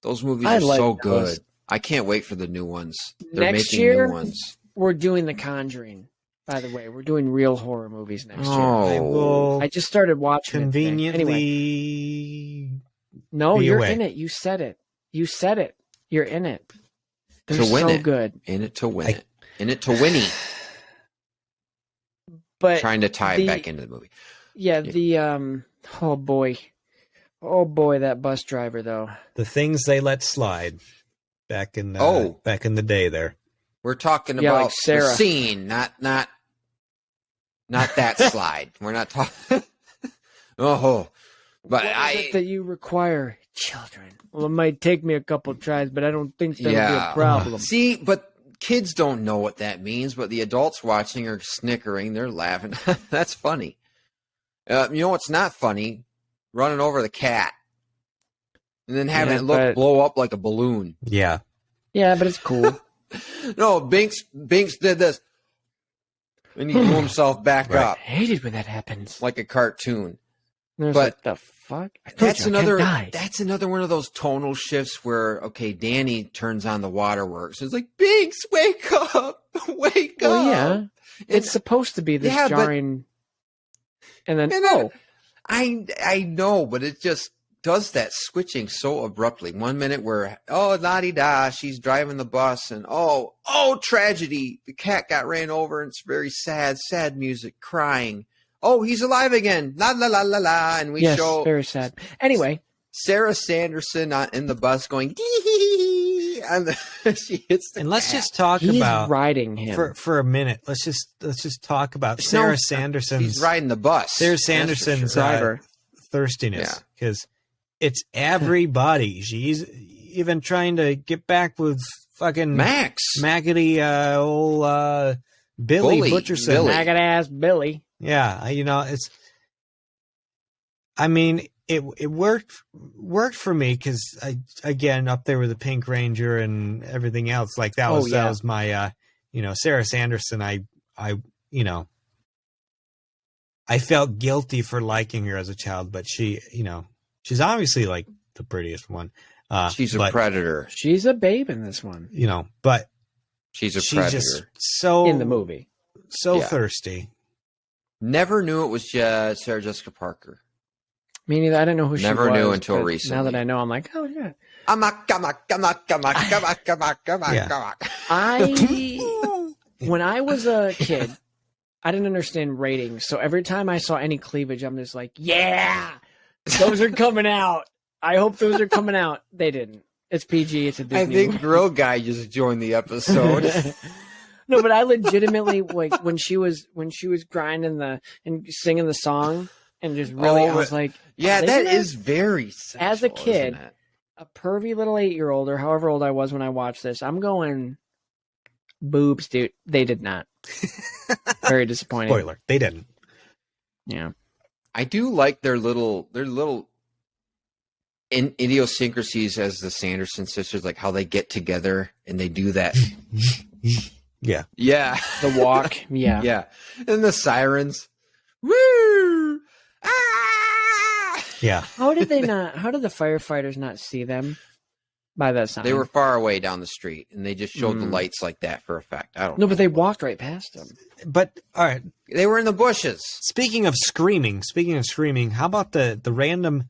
Those movies I are like so those. good. I can't wait for the new ones. They're Next making year? new ones. We're doing The Conjuring. By the way, we're doing real horror movies next year. I Oh, will I just started watching it today. conveniently. Anyway, no, be you're away. in it. You said it. You said it. You're in it. They're To win so it. good. in it to win I- it. In it to winnie. But Trying to tie it back into the movie. yeah, the oh boy, that bus driver though. The things they let slide back in back in the day there. We're talking Yeah, about like Sarah. the scene, not that slide. We're not talking. Oh, but What is I it that you require, children? Well, it might take me a couple tries, but I don't think that'll be Yeah. a problem. see, but kids don't know what that means. But the adults watching are snickering. They're laughing. That's funny. You know what's not funny? Running over the cat and then having Yeah, it blow up like a balloon. Yeah. Yeah, but it's cool. No, Binks did this, and he blew himself back Right. I up hate it when that happens. like a cartoon. There's but like the fuck. I told That's you, I can't another. die. That's another one of those tonal shifts where Danny turns on the waterworks. It's like Binks, wake up, wake Well, up. yeah, And it's supposed to be this Yeah, but- jarring, and then And then- I know, but it just does that switching so abruptly. 1 minute where la di da, she's driving the bus, and oh tragedy, the cat got ran over, and it's very sad music, crying. Oh, he's alive again, la la la la la, and we yes, show very sad. Anyway, Sarah Sanderson in the bus going dee hee hee, and she hits the And let's cat. just talk he's about riding him. for a minute. Let's just talk about No, Sarah Sanderson's He's riding the bus. Sarah That's for Sanderson's sure. driver. thirstiness, because it's everybody. She's even trying to get back with fucking Max. Maggoty old Billy Bully, Butcherson. Billy. Maggot ass Billy. Yeah, it's. I mean, it worked for me because again up there with the Pink Ranger and everything else, like that was my Sarah Sanderson. I felt guilty for liking her as a child, but she's obviously like the prettiest one. She's a but, predator. She's a babe in this one. But She's a she's predator. just so In the movie. so Yeah. thirsty. Never knew it was Sarah Jessica Parker. Me neither. I didn't know who she was. Never knew until but recently. Now that I know, I'm like, oh yeah. Come on. When I was a kid, I didn't understand ratings. So every time I saw any cleavage, I'm just like, yeah, those are coming out. I hope those are coming out. They didn't. It's PG. It's a Disney I think movie. Grill Guy just joined the episode. No, but I legitimately like when she was grinding and singing the song and just really, I was like, Yeah, they that do that? is very sexual, As a kid, isn't it? a pervy little 8-year-old or however old I was when I watched this, I'm going boobs, dude. They did not. Very disappointing. Spoiler: they didn't. Yeah. I do like their little idiosyncrasies as the Sanderson sisters, like how they get together and they do that. Yeah. Yeah. The walk. Yeah. Yeah. And the sirens. Woo! Ah! Yeah. How did the firefighters not see them by that sign? They were far away down the street and they just showed the lights like that for effect. I don't know. No, but they walked right past them. But all right. They were in the bushes. Speaking of screaming, how about the random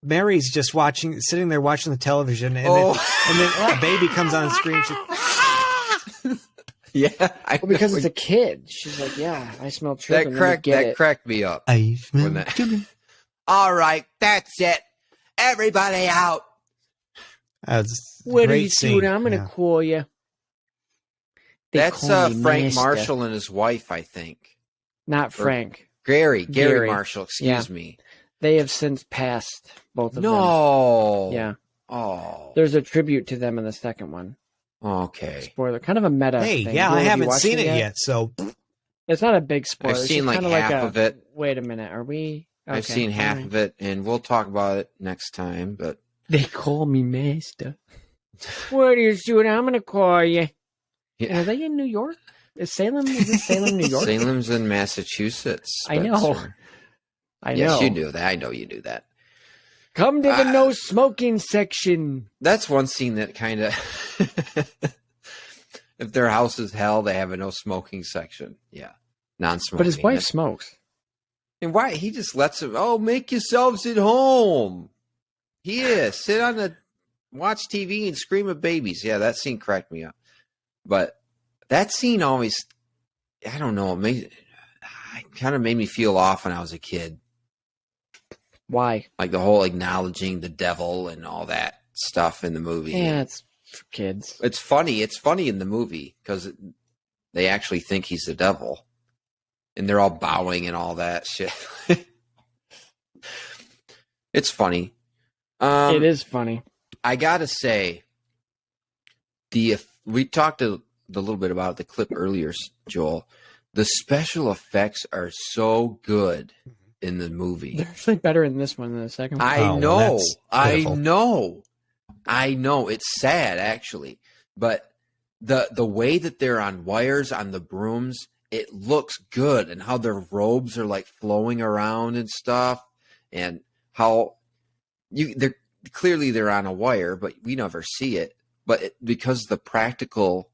Mary's just sitting there watching the television, and then a baby comes on screen. Yeah, Because it's a kid. She's like, yeah, I smell children. That cracked me up. I smell When children. All right, that's it. Everybody out. What do great you scene. do? I'm gonna call you. They That's call me Frank Master. Marshall and his wife, I think. Not Frank. Gary Gary. Marshall, excuse me. They have since passed, both of them. No. Yeah. Oh. There's a tribute to them in the second one. Okay. Spoiler. Kind of a meta Hey, thing. yeah, Will, I have you haven't watched seen it yet, so It's not a big spoiler. I've It's seen just like kinda half of it. Wait a minute. Are we? Okay, I've seen half alright. of it, and we'll talk about it next time. But They call me Master. What are you doing? I'm going to call you. yeah. Are they in New York? Is this Salem, New York? Salem's in Massachusetts. I know. Spencer. I know. Yes, you do that. I know you do that. Come to the no smoking section. That's one scene that kind of, if their house is hell, they have a no smoking section. Yeah, non-smoking. But his wife That's- smokes. And why he just lets him? Oh, make yourselves at home. Here, sit on the watch TV and scream at babies. Yeah, that scene cracked me up. But that scene always, I don't know, it kind of made me feel off when I was a kid. Why? Like the whole acknowledging the devil and all that stuff in the movie. Yeah, it's for kids. It's funny. It's funny in the movie because they actually think he's the devil. And they're all bowing and all that shit. It's funny. It is funny. I gotta say, we talked a little bit about the clip earlier, Joel. The special effects are so good in the movie. They're actually better in this one than the second one. I know. that's pitiful. I know. It's sad, actually. But the way that they're on wires, on the brooms, it looks good. And how their robes are like flowing around and stuff. And how they're clearly on a wire, but we never see it. But because the practical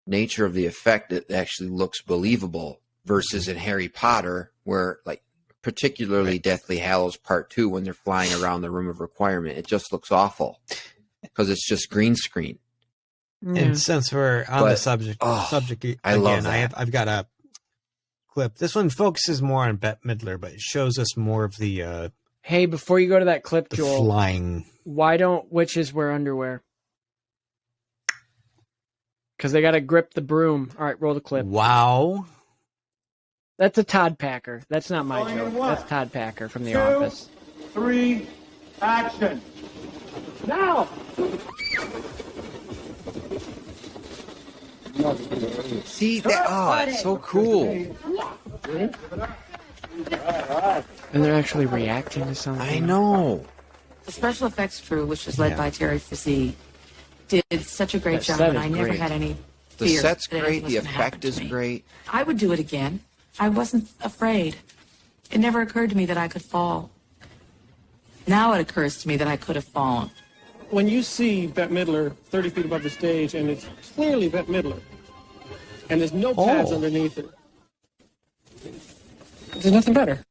nature of the effect, it actually looks believable versus in Harry Potter, where like particularly Deathly Hallows Part 2, when they're flying around the room of requirement, it just looks awful because it's just green screen. Yeah. And since we're on the subject again, I love that. I've got a clip. This one focuses more on Bette Midler, but it shows us more of the Hey, before you go to that clip, Joel, flying. why don't witches wear underwear? Because they got to grip the broom. All right, roll the clip. Wow. That's a Todd Packer. That's not my joke. That's Todd Packer from The Office. 3, action. Now! See that? It's so cool. And they're actually reacting to something. I know. The special effects crew, which was led by Terry Frazee, did such a great That job, set and is I never great. had any The fear. set's that great. anything The was gonna happen effect to is me. great. I would do it again. I wasn't afraid. It never occurred to me that I could fall. Now it occurs to me that I could have fallen. When you see Bette Midler 30 feet above the stage, and it's clearly Bette Midler, and there's no pads underneath it, there's nothing better.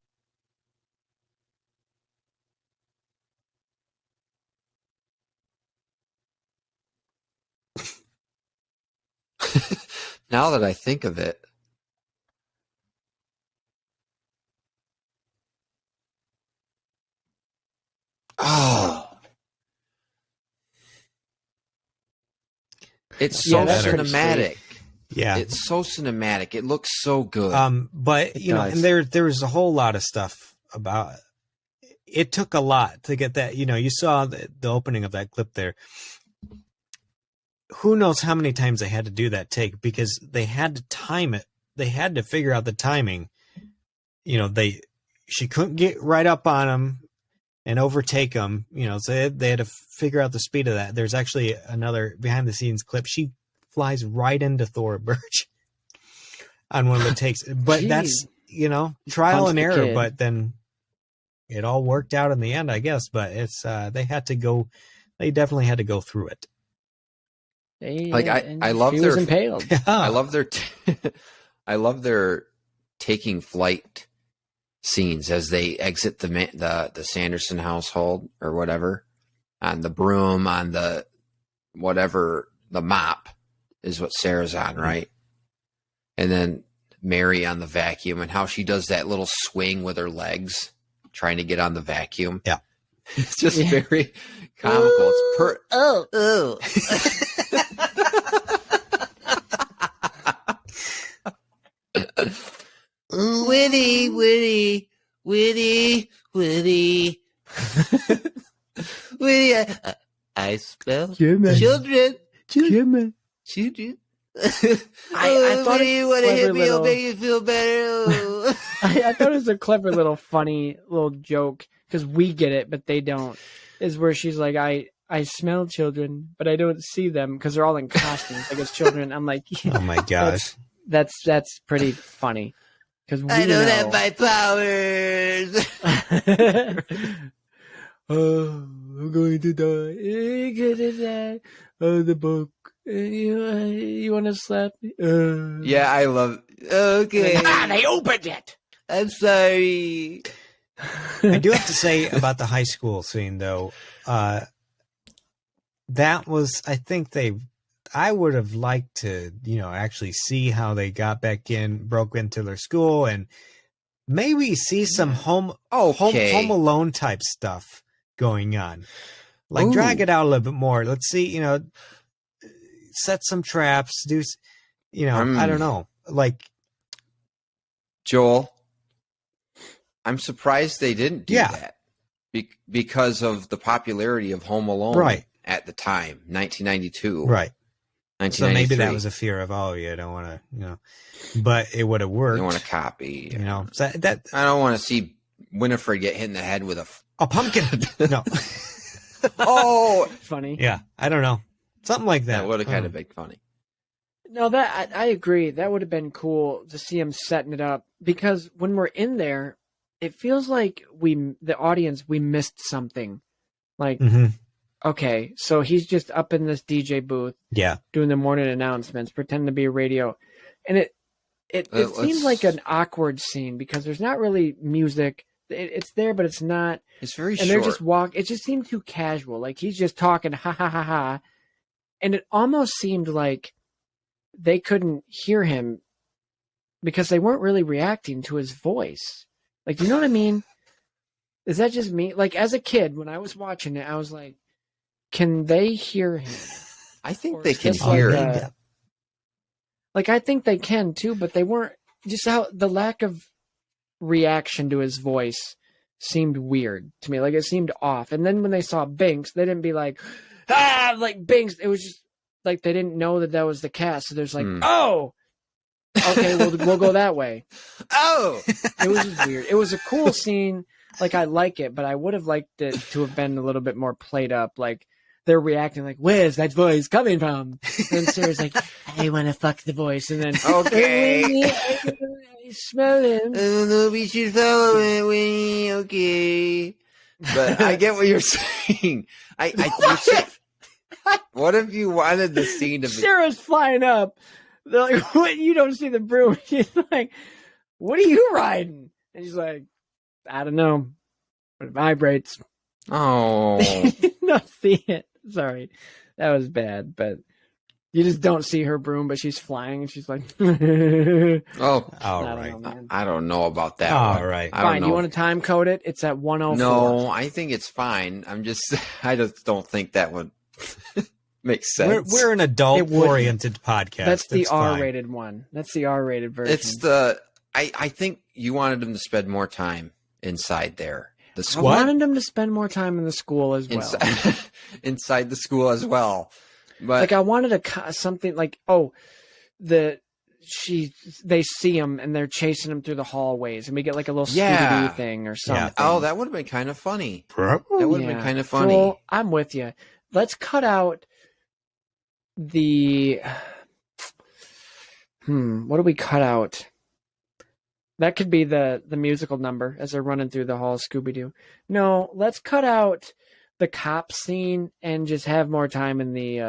Now that I think of it, it's so Yeah, that's pretty cinematic. Yeah. It's so cinematic. It looks so good. But It you know, does. and there was a whole lot of stuff about it. Took a lot to get that. You know, you saw the opening of that clip there. Who knows how many times they had to do that take because they had to time it. They had to figure out the timing. she couldn't get right up on him and overtake him, so they had to figure out the speed of that. There's actually another behind the scenes clip. She flies right into Thora Birch on one of the takes, but Jeez. that's, trial Punched and the error, kid. but then it all worked out in the end, I guess, but it's, they definitely had to go through it. I love she their was impaled. I love their I love their taking flight scenes as they exit the Sanderson household or whatever, on the broom, on the whatever, the mop is what Sarah's on, right? And then Mary on the vacuum, and how she does that little swing with her legs trying to get on the vacuum. Yeah. It's just very comical. Witty, witty, witty, witty. Witty, I spell children. Children. I thought Witty, it wanna was hit a me, it'll little- make you feel better. I thought it was a clever little funny little joke because we get it, but they don't. Is where she's like, I smell children, but I don't see them because they're all in costumes like it's children. I'm like, Oh my gosh. that's pretty funny because we I don't know. have my powers. Oh, I'm going to die. I'm gonna die. Oh, the book. You want to slap me? Yeah, I love. Okay, they opened it. I'm sorry. I do have to say about the high school scene, though, that was, I think I would have liked to, actually see how they got back broke into their school, and maybe see some home alone type stuff going on. Like, drag it out a little bit more. Let's see, set some traps, do, I don't know. Like, Joel, I'm surprised they didn't do that because of the popularity of Home Alone at the time, 1992. Right. 1993. So maybe that was a fear of, I don't want to, but it would have worked. They want to copy. So that I don't want to see Winifred get hit in the head with a pumpkin. No. Oh, funny. Yeah, I don't know. Something like that. That would have kind of been funny. No, that I agree. That would have been cool to see him setting it up because when we're in there, it feels like the audience, we missed something. Like, okay, so he's just up in this DJ booth, doing the morning announcements, pretending to be a radio, and it seems like an awkward scene because there's not really music. It's there, but it's not. It's very short. And they're just it just seemed too casual. Like he's just talking, ha ha ha ha, and it almost seemed like they couldn't hear him because they weren't really reacting to his voice. Like, you know what I mean? Is that just me? Like, as a kid, when I was watching it, I was like, can they hear him? I think Or they is can this hear like him. Like, I think they can too, but they weren't. Just how the lack of reaction to his voice seemed weird to me. Like, it seemed off. And then when they saw Binks, they didn't be like, like Binks. It was just like they didn't know that was the cast. So there's like, oh, okay, we'll go that way. Oh, it was just weird. It was a cool scene. Like, I like it, but I would have liked it to have been a little bit more played up. Like, they're reacting like, where's that voice coming from? And Sarah's like, I want to fuck the voice. And then, okay. I smell him. I don't know if we should follow it, Winnie. Okay. But I get what you're saying. What if you wanted the scene to be... Sarah's flying up. They're like, what? You don't see the broom. She's like, what are you riding? And she's like, I don't know. But it vibrates. Oh. No, see it. Sorry. That was bad, but you just don't see her broom, but she's flying and she's like, oh, all right. I don't know about that. All right. Fine. Do you want to time code it? It's at 104. No, I think it's fine. I just don't think that would make sense. We're an adult oriented podcast. That's the R-rated one. That's the R-rated version. It's I think you wanted them to spend more time inside there. I wanted them to spend more time in the school as well. Inside the school as well. But like, I wanted something like, they see him and they're chasing him through the hallways, and we get like a little Yeah. Scooby-Doo thing or something. Oh, that would have been kind of funny. That would have been kind of funny. Joel, I'm with you. Let's cut out the. What do we cut out? That could be the musical number as they're running through the hall of Scooby-Doo. No, let's cut out the cop scene and just have more time in the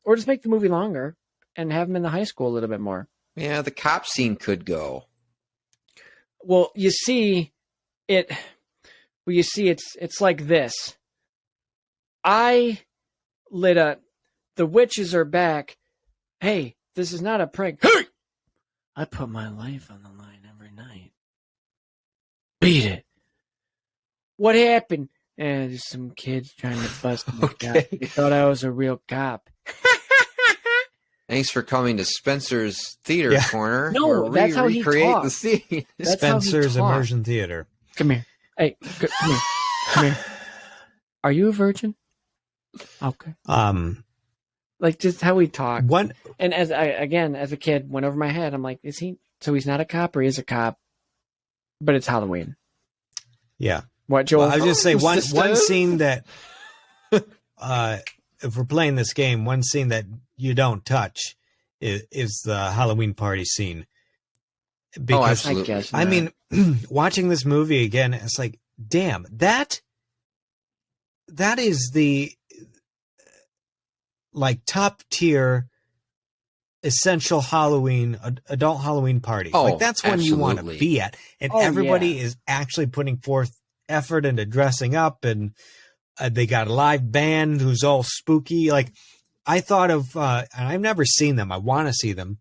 or just make the movie longer and have them in the high school a little bit more. Yeah, the cop scene could go. Well, you see it. Well, you see it's like this. I lit up. The witches are back. Hey, this is not a prank. Hey, I put my life on the line every night. Beat it. What happened? And just some kids trying to bust me. Okay. They thought I was a real cop. Thanks for coming to Spencer's Theater Corner. No, where that's we how he recreate the talks. scene. That's how he Spencer's talks. Immersion Theater. Come here. Hey, come here. Come here. Are you a virgin? Okay. Like just how we talk. One And as a kid, went over my head. I'm like, is he? So he's not a cop, or he is a cop? But it's Halloween. Yeah. What, Joel? Well, I was just say one Sister? scene that if we're playing this game, one scene that you don't touch is the Halloween party scene. Because absolutely. I guess. I not. mean, watching this movie again, it's like, damn, that is the like top tier essential Halloween adult Halloween party. Oh, like that's when you want to absolutely. be at, and Oh, everybody yeah. is actually putting forth effort into dressing up, and they got a live band who's all spooky. Like I thought of, and I've never seen them. I want to see them.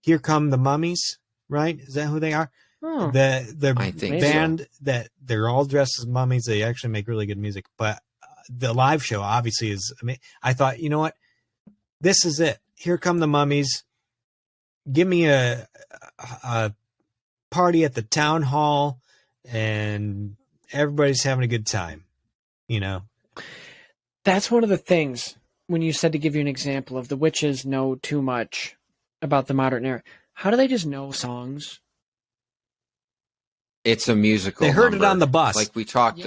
Here Come the Mummies, right? Is that who they are? Oh. The I think band that they're all dressed as mummies. They actually make really good music, but the live show obviously is. I mean, I thought, you know what? This is it. Here Come the Mummies. Give me a party at the town hall, and everybody's having a good time. You know, That's one of the things when you said to give you an example of the witches know too much about the modern era. How do they just know songs? It's a musical. they heard it number. on the bus. Like we talked.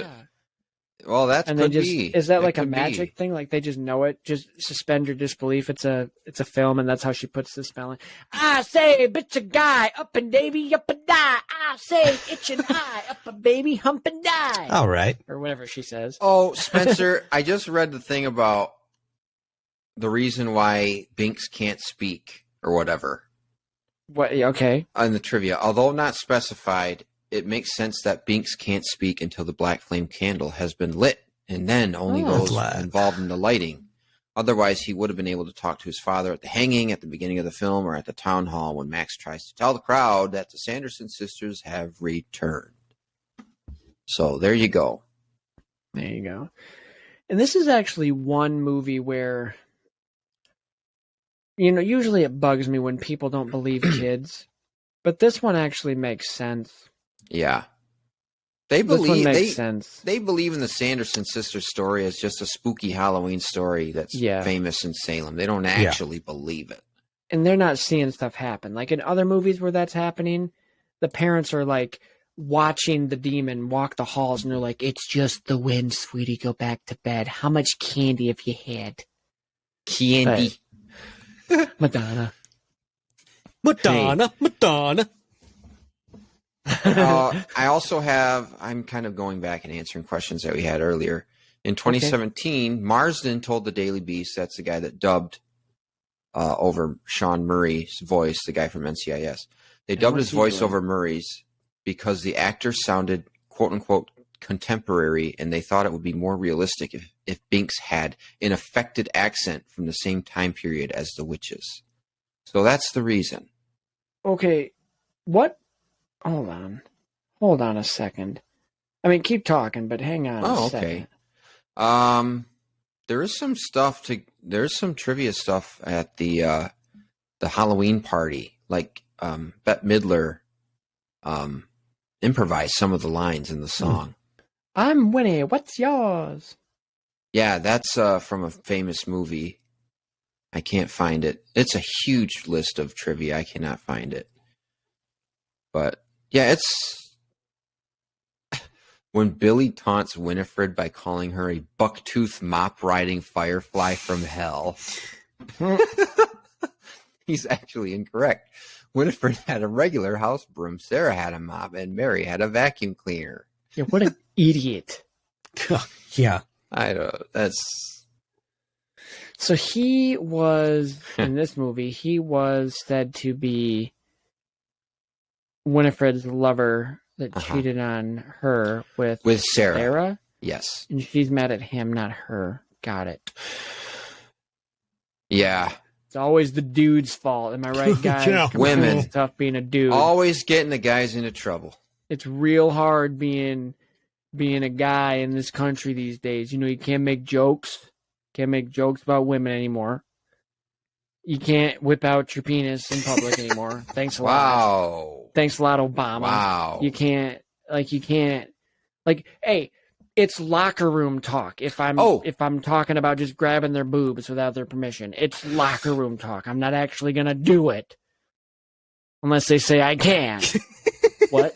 Well, that And could they just be. is that like a could be. magic thing? Like they just know it? Just suspend your disbelief. It's a film, and that's how she puts the spelling. I say, bitch, a guy up and baby up and die. I say, itch an eye up a baby hump and die, all right. or whatever she says. Oh, Spencer, I just read the thing about the reason why Binks can't speak or whatever What? Okay. on the trivia. Although not specified, it makes sense that Binks can't speak until the black flame candle has been lit and then only goes Glad. involved in the lighting. Otherwise, he would have been able to talk to his father at the hanging at the beginning of the film or at the town hall when Max tries to tell the crowd that the Sanderson sisters have returned. So there you go. There you go. And this is actually one movie where, you know, usually it bugs me when people don't believe kids, but this one actually makes sense. Yeah. They This one believe makes sense. they believe in the Sanderson sisters story as just a spooky Halloween story that's Yeah. famous in Salem. They don't actually believe it. And they're not seeing stuff happen. Like in other movies where that's happening, the parents are like watching the demon walk the halls and they're like, it's just the wind, sweetie, go back to bed. How much candy have you had? Candy. Madonna. Madonna. I also have, I'm kind of going back and answering questions that we had earlier. In 2017, Marsden told the Daily Beast, that's the guy that dubbed over Sean Murray's voice, the guy from NCIS. They dubbed what's his he voice doing? over Murray's because the actor sounded, quote unquote, contemporary, and they thought it would be more realistic if Binks had an affected accent from the same time period as the witches. So that's the reason. Okay, what? Hold on a second. I mean, keep talking, but hang on a second. There's some trivia stuff at the Halloween party. Like Bette Midler improvised some of the lines in the song. I'm Winnie. What's yours? Yeah, that's from a famous movie. I can't find it. It's a huge list of trivia. I cannot find it. But yeah, it's when Billy taunts Winifred by calling her a bucktooth mop-riding firefly from hell. He's actually incorrect. Winifred had a regular house broom, Sarah had a mop, and Mary had a vacuum cleaner. Yeah, what an idiot. Yeah. I don't. That's So he was, in this movie, he was said to be Winifred's lover that cheated on her with Sarah. Yes. And she's mad at him, not her. Got it. Yeah. It's always the dude's fault. Am I right, guys? Yeah. Come on, Women. it's tough being a dude. Always getting the guys into trouble. It's real hard being a guy in this country these days. You know, you can't make jokes. Can't make jokes about women anymore. You can't whip out your penis in public anymore. Thanks a lot. Wow. Thanks a lot, Obama. Wow. You can't, hey, it's locker room talk. If I'm talking about just grabbing their boobs without their permission, it's locker room talk. I'm not actually going to do it unless they say I can. What?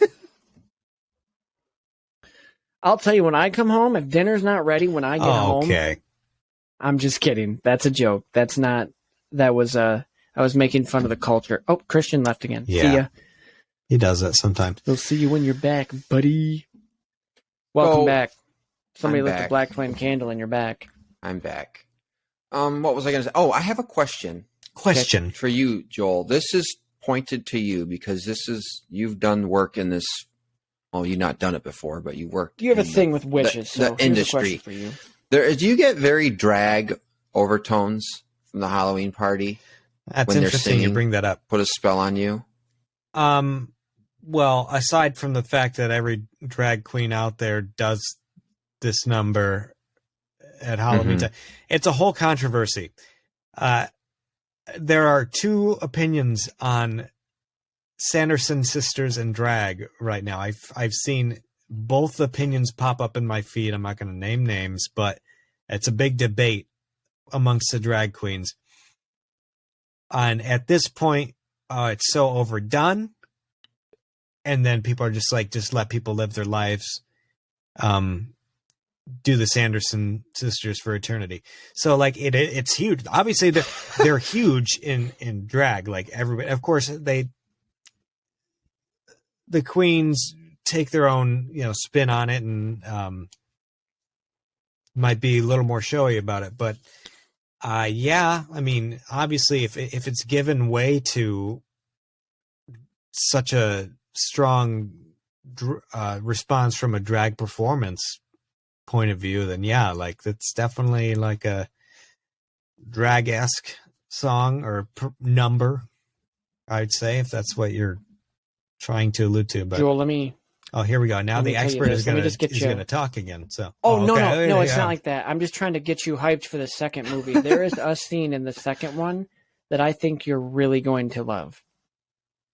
I'll tell you, when I come home, if dinner's not ready when I get home. Okay. I'm just kidding. That's a joke. I was making fun of the culture. Oh, Christian left again. Yeah. See ya. He does that sometimes. We'll see you when you're back, buddy. Welcome back. Somebody I'm lit back. the black flame candle and you're back. I'm back. What was I going to say? Oh, I have a question. Question. For you, Joel. This is pointed to you because you've done work in this. Well, you've not done it before, but you worked. You have a in thing with witches, the so here's a industry. question for you. Do you get very drag overtones from the Halloween party? That's when they're interesting you singing? bring that up. Put a spell on you? Well, aside from the fact that every drag queen out there does this number at Halloween time, it's a whole controversy. There are two opinions on Sanderson sisters and drag right now. I've seen both opinions pop up in my feed. I'm not going to name names, but it's a big debate amongst the drag queens. And at this point, it's so overdone. And then people are just like, just let people live their lives. Do the Sanderson sisters for eternity. So like it's huge. Obviously they're huge in drag. Like everybody, of course the queens take their own, spin on it and might be a little more showy about it. But yeah, I mean, obviously if it's given way to such a strong response from a drag performance point of view, then yeah, like that's definitely like a drag-esque song or number, I'd say, if that's what you're trying to allude to. But Joel, let me here we go. Now the expert is going to talk again. So no, it's not like that. I'm just trying to get you hyped for the second movie. There is a scene in the second one that I think you're really going to love,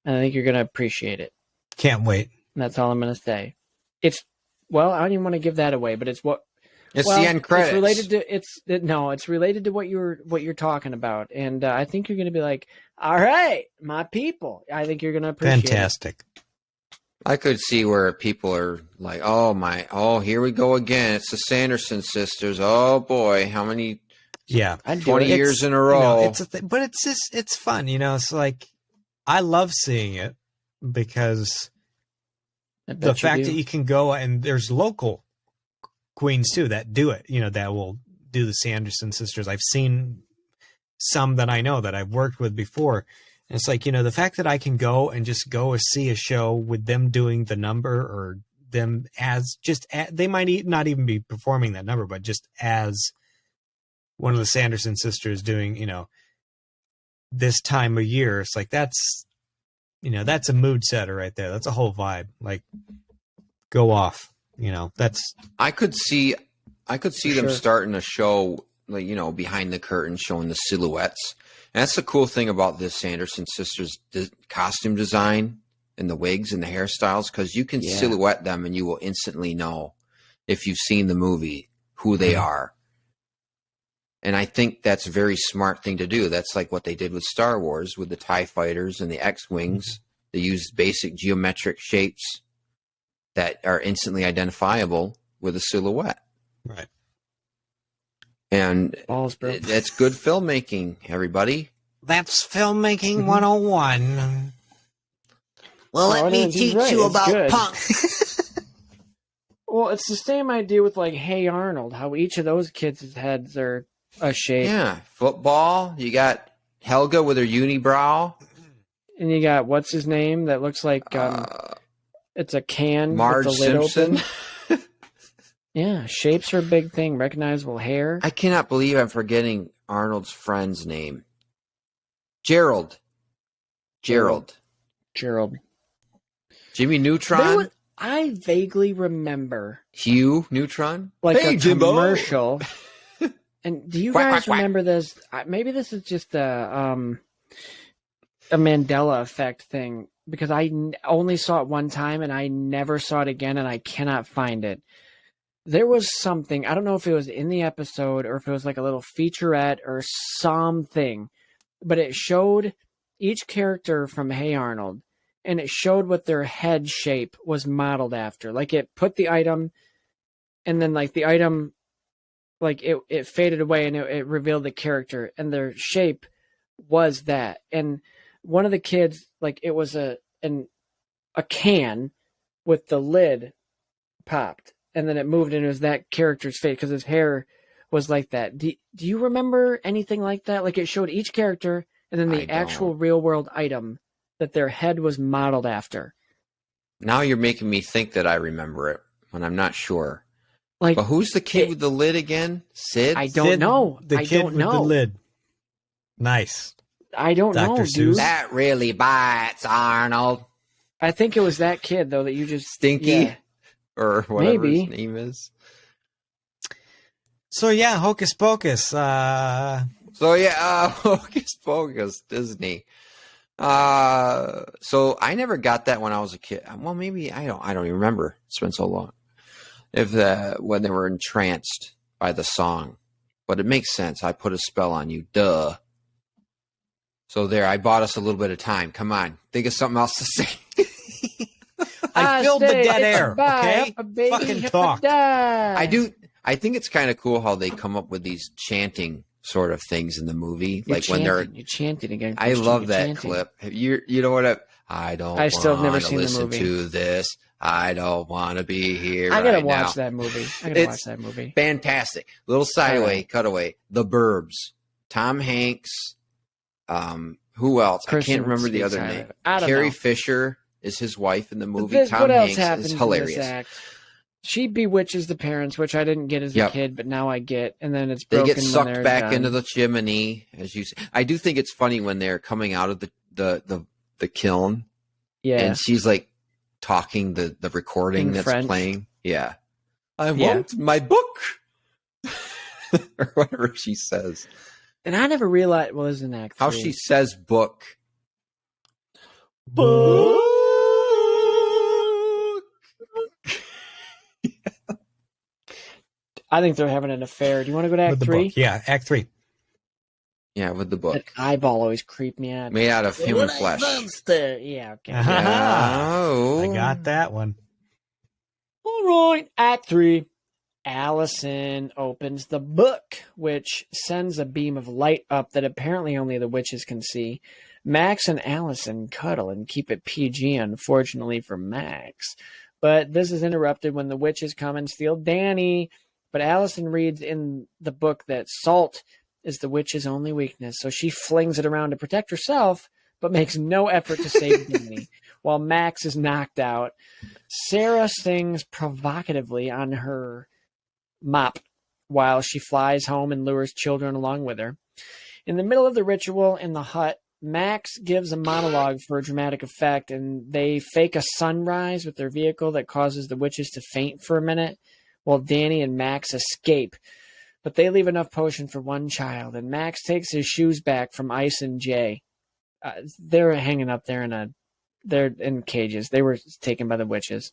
and I think you're going to appreciate it. Can't wait. And that's all I'm going to say. I don't even want to give that away, but it's the end credits. It's related to what you're talking about, and I think you're going to be like, all right, my people. I think you're going to appreciate Fantastic. it. I could see where people are like, oh, here we go again. It's the Sanderson sisters. Oh boy, how many? Yeah, 20 years in a row. But it's fun. It's like I love seeing it because the fact that you can go and there's local queens too that do it, that will do the Sanderson sisters. I've seen some that I know that I've worked with before. And it's like, the fact that I can go and just go see a show with them doing the number or them they might not even be performing that number, but just as one of the Sanderson sisters doing, this time of year, it's like, that's a mood setter right there. That's a whole vibe. Like, go off. I could see them starting a show, like, behind the curtain, showing the silhouettes. And that's the cool thing about this Sanderson sisters costume design and the wigs and the hairstyles, because you can silhouette them and you will instantly know, if you've seen the movie, who they are. And I think that's a very smart thing to do. That's like what they did with Star Wars, with the TIE fighters and the X-Wings. They used basic geometric shapes that are instantly identifiable with a silhouette. Right. And And that's good filmmaking, everybody. That's filmmaking 101. Well, let me teach you about punk. Well, it's the same idea with like Hey Arnold, how each of those kids' heads are a shape. Yeah, football. You got Helga with her unibrow. And you got, what's his name? That looks like it's a can Marge with the lid Simpson. open. Yeah, shapes are a big thing. Recognizable hair. I cannot believe I'm forgetting Arnold's friend's name. Gerald. Gerald. Jimmy Neutron. I vaguely remember Hugh Neutron. like Hey, a Jimbo. commercial. And do you Quack, guys quack, quack. remember this? Maybe this is just a Mandela effect thing, because I only saw it one time and I never saw it again, and I cannot find it. There was something, I don't know if it was in the episode or if it was like a little featurette or something, but it showed each character from Hey Arnold, and it showed what their head shape was modeled after. Like it put the item, and then like the item, like it faded away, and it revealed the character, and their shape was that. And one of the kids, like it was a can with the lid popped, and then it moved, and it was that character's face because his hair was like that. Do you remember anything like that? Like it showed each character and then the actual real world item that their head was modeled after. Now you're making me think that I remember it when I'm not sure. Like, but who's the kid with the lid again? Sid? I don't know. The kid with the lid. Nice. I don't know, Dr. dude. Seuss. That really bites, Arnold. I think it was that kid though that you just Stinky, yeah. or whatever Maybe. his name is. So yeah, Hocus Pocus. Hocus Pocus, Disney. So I never got that when I was a kid. Well, maybe I don't even remember. It's been so long. When they were entranced by the song, but it makes sense. I put a spell on you, duh. So there, I bought us a little bit of time. Come on, think of something else to say. I filled the dead air. Okay, fucking talk. I do. I think it's kind of cool how they come up with these chanting sort of things in the movie, You're like when they're chanting again. I love that clip. You know what? I still have never seen the listen movie. to this. I don't want to be here. I gotta right watch now. that movie. I gotta watch that movie. Fantastic. Little cutaway. The Burbs. Tom Hanks. Who else? Kristen I can't remember the other Stewart. name. I don't Carrie know. Fisher is his wife in the movie. What Tom else Hanks happens is in hilarious. this act? She bewitches the parents, which I didn't get as a kid, but now I get. And then it's They broken. get sucked when back done. into the chimney, as you say. I do think it's funny when they're coming out of the kiln. Yeah. And she's like talking the recording In that's French. playing. Yeah. I want my book. Or whatever she says. And I never realized. Well, there's an act. How 3. she says book. Book. I think they're having an affair. Do you want to go to With Act the 3? book. Yeah, Act 3. Yeah, with the book. That eyeball always creeped me out. Made out of human flesh. Yeah, okay. Oh. I got that one. All right, Act 3. Allison opens the book, which sends a beam of light up that apparently only the witches can see. Max and Allison cuddle and keep it PG, unfortunately for Max. But this is interrupted when the witches come and steal Danny. But Allison reads in the book that salt is the witch's only weakness, so she flings it around to protect herself, but makes no effort to save Danny. While Max is knocked out, Sarah sings provocatively on her mop while she flies home and lures children along with her. In the middle of the ritual in the hut, Max gives a monologue for dramatic effect, and they fake a sunrise with their vehicle that causes the witches to faint for a minute, while Danny and Max escape. But they leave enough potion for one child, and Max takes his shoes back from Ice and Jay. They're hanging up there they're in cages. They were taken by the witches.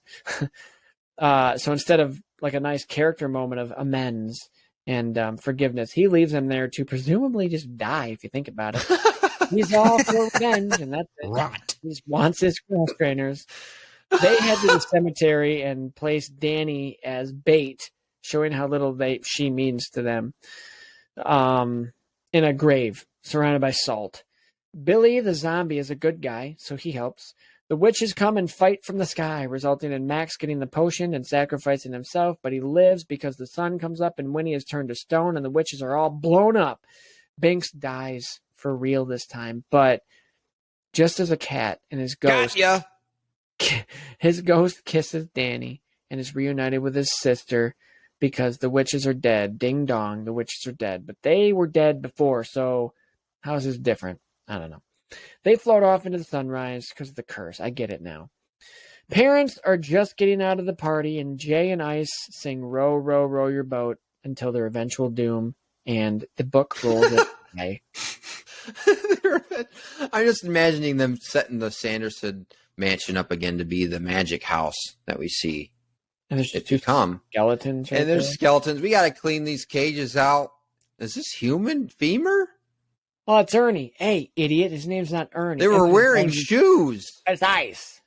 So instead of like a nice character moment of amends, and forgiveness. He leaves them there to presumably just die, if you think about it. He's all for revenge, and that's it. Rot. He just wants his cross trainers. They head to the cemetery and place Danny as bait, showing how little she means to them. In a grave surrounded by salt. Billy the zombie is a good guy, so he helps. The witches come and fight from the sky, resulting in Max getting the potion and sacrificing himself, but he lives because the sun comes up and Winnie is turned to stone and the witches are all blown up. Binks dies for real this time, but just as a cat and his ghost... Gotcha. His ghost kisses Danny and is reunited with his sister because the witches are dead. Ding dong, the witches are dead. But they were dead before, so how is this different? I don't know. They float off into the sunrise because of the curse. I get it now. Parents are just getting out of the party, and Jay and Ice sing Row, Row, Row Your Boat until their eventual doom, and the book rolls it away. I'm just imagining them setting the Sanderson mansion up again to be the magic house that we see. And there's If you come. skeletons. Right And there's there. skeletons. We got to clean these cages out. Is this human femur? Oh, it's Ernie. Hey, idiot. His name's not Ernie. They were It's wearing Ernie. shoes. It's Ice.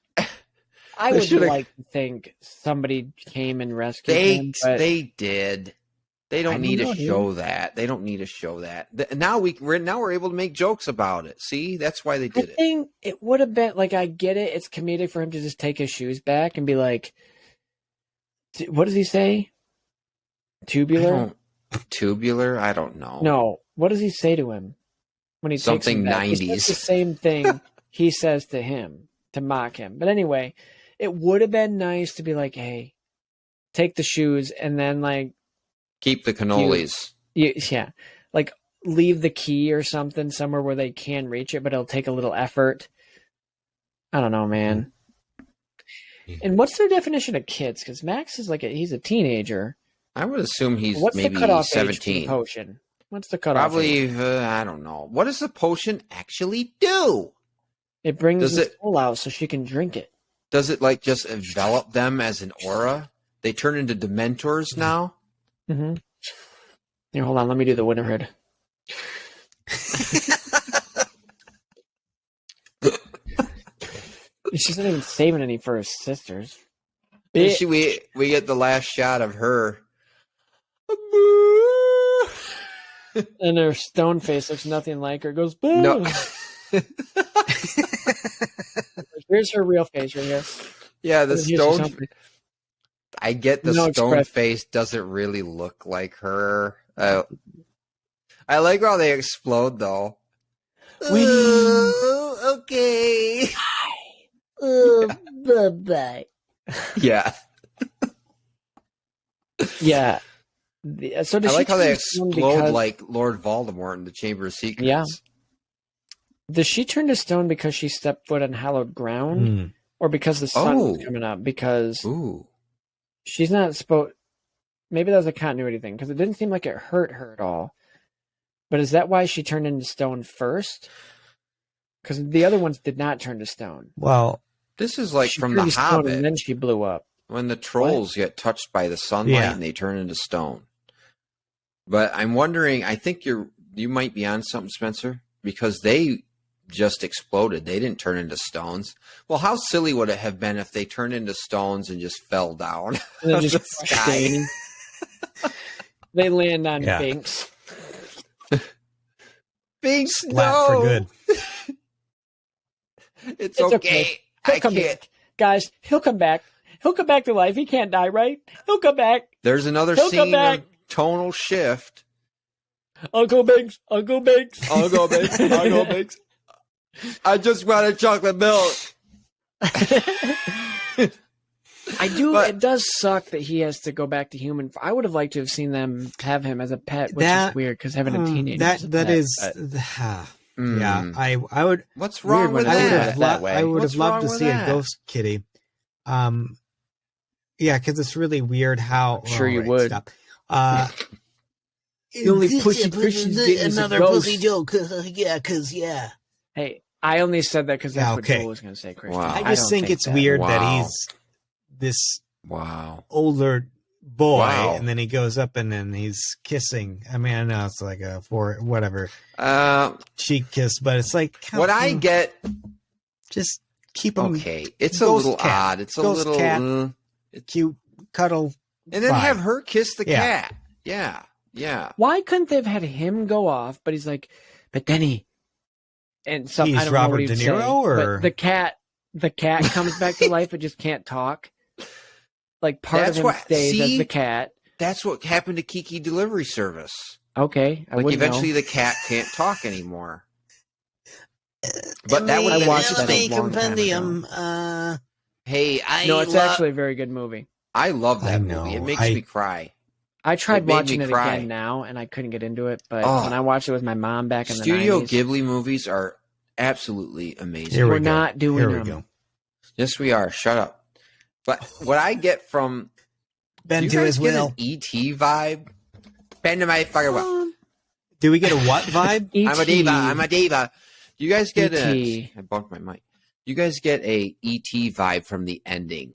I They would should've- like to think somebody came and rescued him. But They did. They I don't don't need know, to dude. show that. They don't need to show that. Now we're able to make jokes about it. See, that's why they I did it. think it would have been like, I get it. It's comedic for him to just take his shoes back and be like, what does he say? Tubular? Tubular? I don't know. No. What does he say to him when he takes Something him back? He 90s. says the same thing he says to him to mock him. But anyway, it would have been nice to be like, hey, take the shoes and then like, Keep the cannolis. yeah, like leave the key or something somewhere where they can reach it, but it'll take a little effort. I don't know, man. And what's their definition of kids? Because Max is like he's a teenager. I would assume he's What's maybe the cutoff age for the 17. potion? What's the cutoff age? Probably, I don't know. What does the potion actually do? It brings Does the it- soul out so she can drink it. Does it like just envelop them as an aura? They turn into Dementors now? Mm-hmm. Here, hold on. Let me do the winter hood. She's not even saving any for his sisters. And we get the last shot of her. And her stone face looks nothing like her. Goes, boo. No. Here's her real face right here. Yeah, the Here's her stone. something. I get the No stone express- face doesn't really look like her. I like how they explode though. Winnie. Oh, okay. Bye-bye. Yeah. Yeah. So does I she like how they turn to stone explode because- like Lord Voldemort in the Chamber of Secrets. Yeah. Does she turn to stone because she stepped foot on hallowed ground? Or because the sun was Oh. coming up? Because Ooh. she's not supposed... Maybe that was a continuity thing, because it didn't seem like it hurt her at all. But is that why she turned into stone first? Because the other ones did not turn to stone. Well, This is like She from turned The to stone Hobbit. and then she blew up. When the trolls get touched by the sunlight Yeah. and they turn into stone. But I'm wondering, I think you might be on something, Spencer, because they just exploded. They didn't turn into stones. Well, how silly would it have been if they turned into stones and just fell down? And then out of just the crushed sky? Danny. They land on Yeah. Binks. Binks, splat no. for good. It's It's okay. okay. He'll I come can't. back. Guys, he'll come back. He'll come back to life. He can't die, right? He'll come back. There's another He'll come scene back. of tonal shift. Uncle Binks. Uncle Binks. I'll go, Binks. I'll go, Binks. I just wanted chocolate milk. I do. But- it does suck that he has to go back to human. I would have liked to have seen them have him as a pet, which That- is weird because having a teenager. that is yeah. Mm. I would What's Weird wrong when with I I would look at that? have it that loved way. I would What's have loved wrong to with see that? a ghost kitty. Yeah, because it's really weird how. Sure you right, would. Stop. The only pussy Christian's getting is a another ghost. pussy joke. Yeah, cause yeah. Hey, I only said that because that's Yeah, what okay. Joel was going to say, Christian. Wow. I just don't think it's that. weird Wow. that he's this Wow. older boy, Wow. and then he goes up and then he's kissing. I mean, I know it's like a whatever cheek kiss, but it's like What I get, just keep him okay, it's a ghost little cat. odd. It's a Ghost little cat. Cute cuddle, and then vibe. have her kiss the Yeah. cat. Yeah. Why couldn't they have had him go off? But he's like, but then he, and some He's I don't know Robert what he'd De say, Niro, or- but the cat comes back to life and just can't talk. Like part That's of him what- stays see? as the cat. That's what happened to Kiki Delivery Service. Okay, I Like wouldn't eventually know. the cat can't talk anymore. But that would I have watched been that a interesting. long time Compendium. Hey, I No, it's lo- actually a very good movie. I love that I movie. know. It makes I- me cry. I It tried made watching me it cry. again now, and I couldn't get into it. But Oh. when I watched it with my mom back in the Studio 90s, Ghibli movies are absolutely amazing. Here we we're go. not doing Here we them. go. Yes, we are. Shut up. But what I get from Bend do you to guys his get will. an ET vibe? Bend to my fucking will. Do we get a what vibe? I'm a diva. I'm a diva. You guys get E.T.. I bumped my mic. You guys get a ET vibe from the ending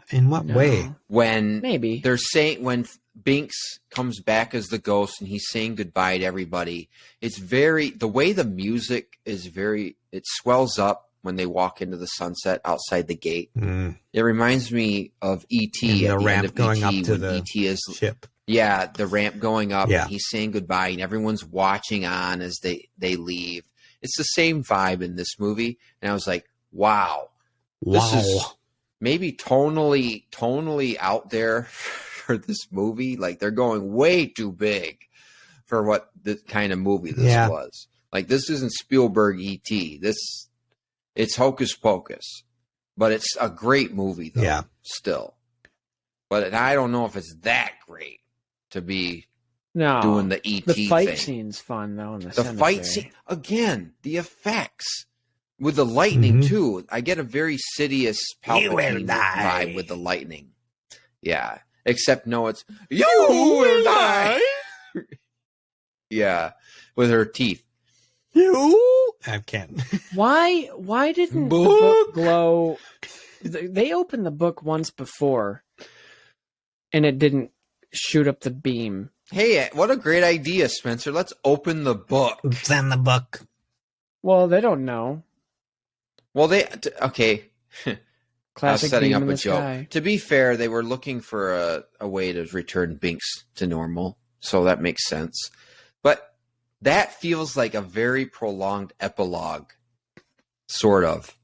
In what No. way? when Maybe. they're saying when Binks comes back as the ghost and he's saying goodbye to everybody. It's very the way the music is very. It swells up when they walk into the sunset outside the gate. Mm, It reminds me of ET And the at the ramp end of going ET up to when the ET is ship. yeah, the ramp going up Yeah. and he's saying goodbye and everyone's watching on as they leave. It's the same vibe in this movie. And I was like, wow. This is maybe tonally out there for this movie. Like they're going way too big for what the kind of movie this Yeah. was. Like this isn't Spielberg ET. It's Hocus Pocus. But it's a great movie though. Yeah. Still. But I don't know if it's that great to be No. doing the ET The fight thing. scene's fun though. In the The fight cemetery. scene again, the effects with the lightning Mhm. too. I get a very Sidious Palpatine die. vibe with the lightning. Yeah, except no, it's you will die. Yeah, with her teeth. You? I can't. Why didn't the Book? book glow? They opened the book once before, and it didn't shoot up the beam. Hey, what a great idea, Spencer. Let's open the book. It's in the book. Well, they don't know. Well, okay. I was Classic setting beam up in a the joke. sky. To be fair, they were looking for a way to return Binks to normal, so that makes sense. But that feels like a very prolonged epilogue, sort of,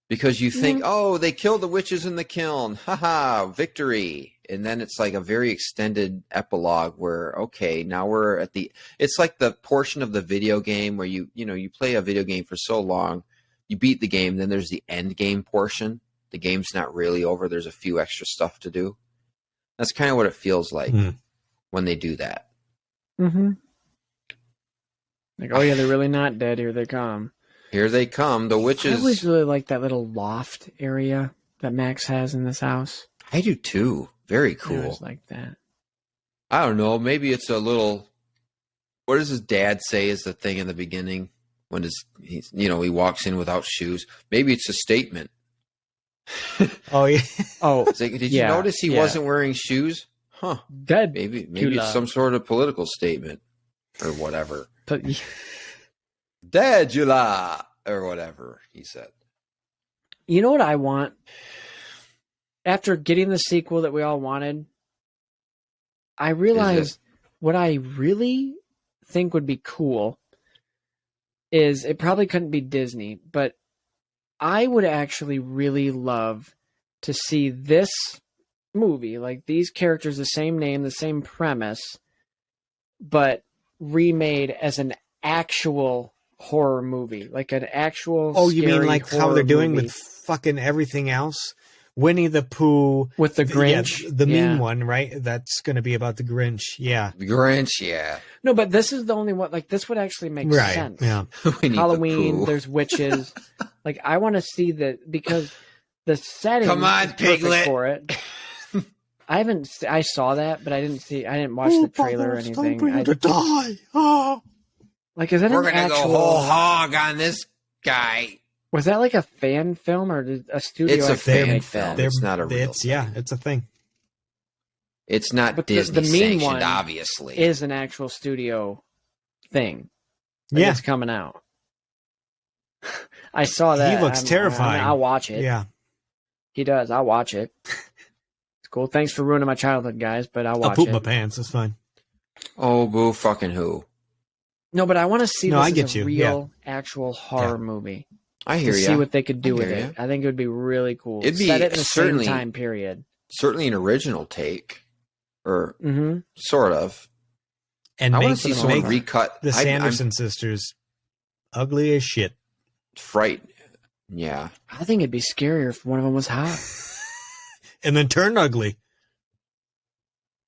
because you think, oh, they killed the witches in the kiln, haha, victory, and then it's like a very extended epilogue where, okay, now we're at the. It's like the portion of the video game where you play a video game for so long, you beat the game, then there's the end game portion. The game's not really over. There's a few extra stuff to do. That's kind of what it feels like when they do that. Mm-hmm. Like, oh yeah, they're really not dead. Here they come. Here they come. The I witches. always really like that little loft area that Max has in this house. I do too. Very I cool. always like that. I don't know. Maybe it's a little. What does his dad say is the thing in the beginning when he walks in without shoes? Maybe it's a statement. Oh yeah. Oh, It's like, did you notice he yeah. wasn't wearing shoes? Huh. dead. Maybe Kula. it's some sort of political statement or whatever. But Dadula or whatever he said. you know what I want? After getting the sequel that we all wanted, I realized what I really think would be cool is it probably couldn't be Disney, but I would actually really love to see this movie, like these characters, the same name, the same premise, but remade as an actual horror movie, like an actual. Oh, you mean scary like how horror they're doing movie with fucking everything else? Winnie the Pooh with the yeah, Grinch, the Yeah. mean one, right? That's going to be about the Grinch. Yeah, The Grinch, yeah. No, but this is the only one. Like this would actually make right. sense. Yeah, Winnie the Halloween, Pooh. there's witches. Like I want to see that because the setting. Come on, is perfect Piglet. for it. I saw that, but I didn't watch the trailer or anything. die. Oh. Like, is that We're an gonna actual? go whole hog on this guy. Was that like a fan film or did a studio? It's a actually fan make film. that? It's not a real It's a thing. It's not But Disney the mean sanctioned, one obviously. is an actual studio thing. Like, Yeah. it's coming out. I saw that. He looks terrifying. I'll watch it. Yeah. He does. I'll watch it. It's cool. Thanks for ruining my childhood, guys, but I'll I'll watch poop it. my pants. It's fine. Oh, boo fucking who. No, but I want to see No, this I as get a you. real, actual horror movie. I hear to you. see what they could do I with hear it. ya. I think it would be really cool. It'd be Set it in the certainly- same time period. Certainly an original take. Or Mm-hmm. sort of. And I want make, to see someone make recut. the I'm Sanderson sisters ugly as shit. frightened. Yeah. I think it'd be scarier if one of them was hot. And then turn ugly.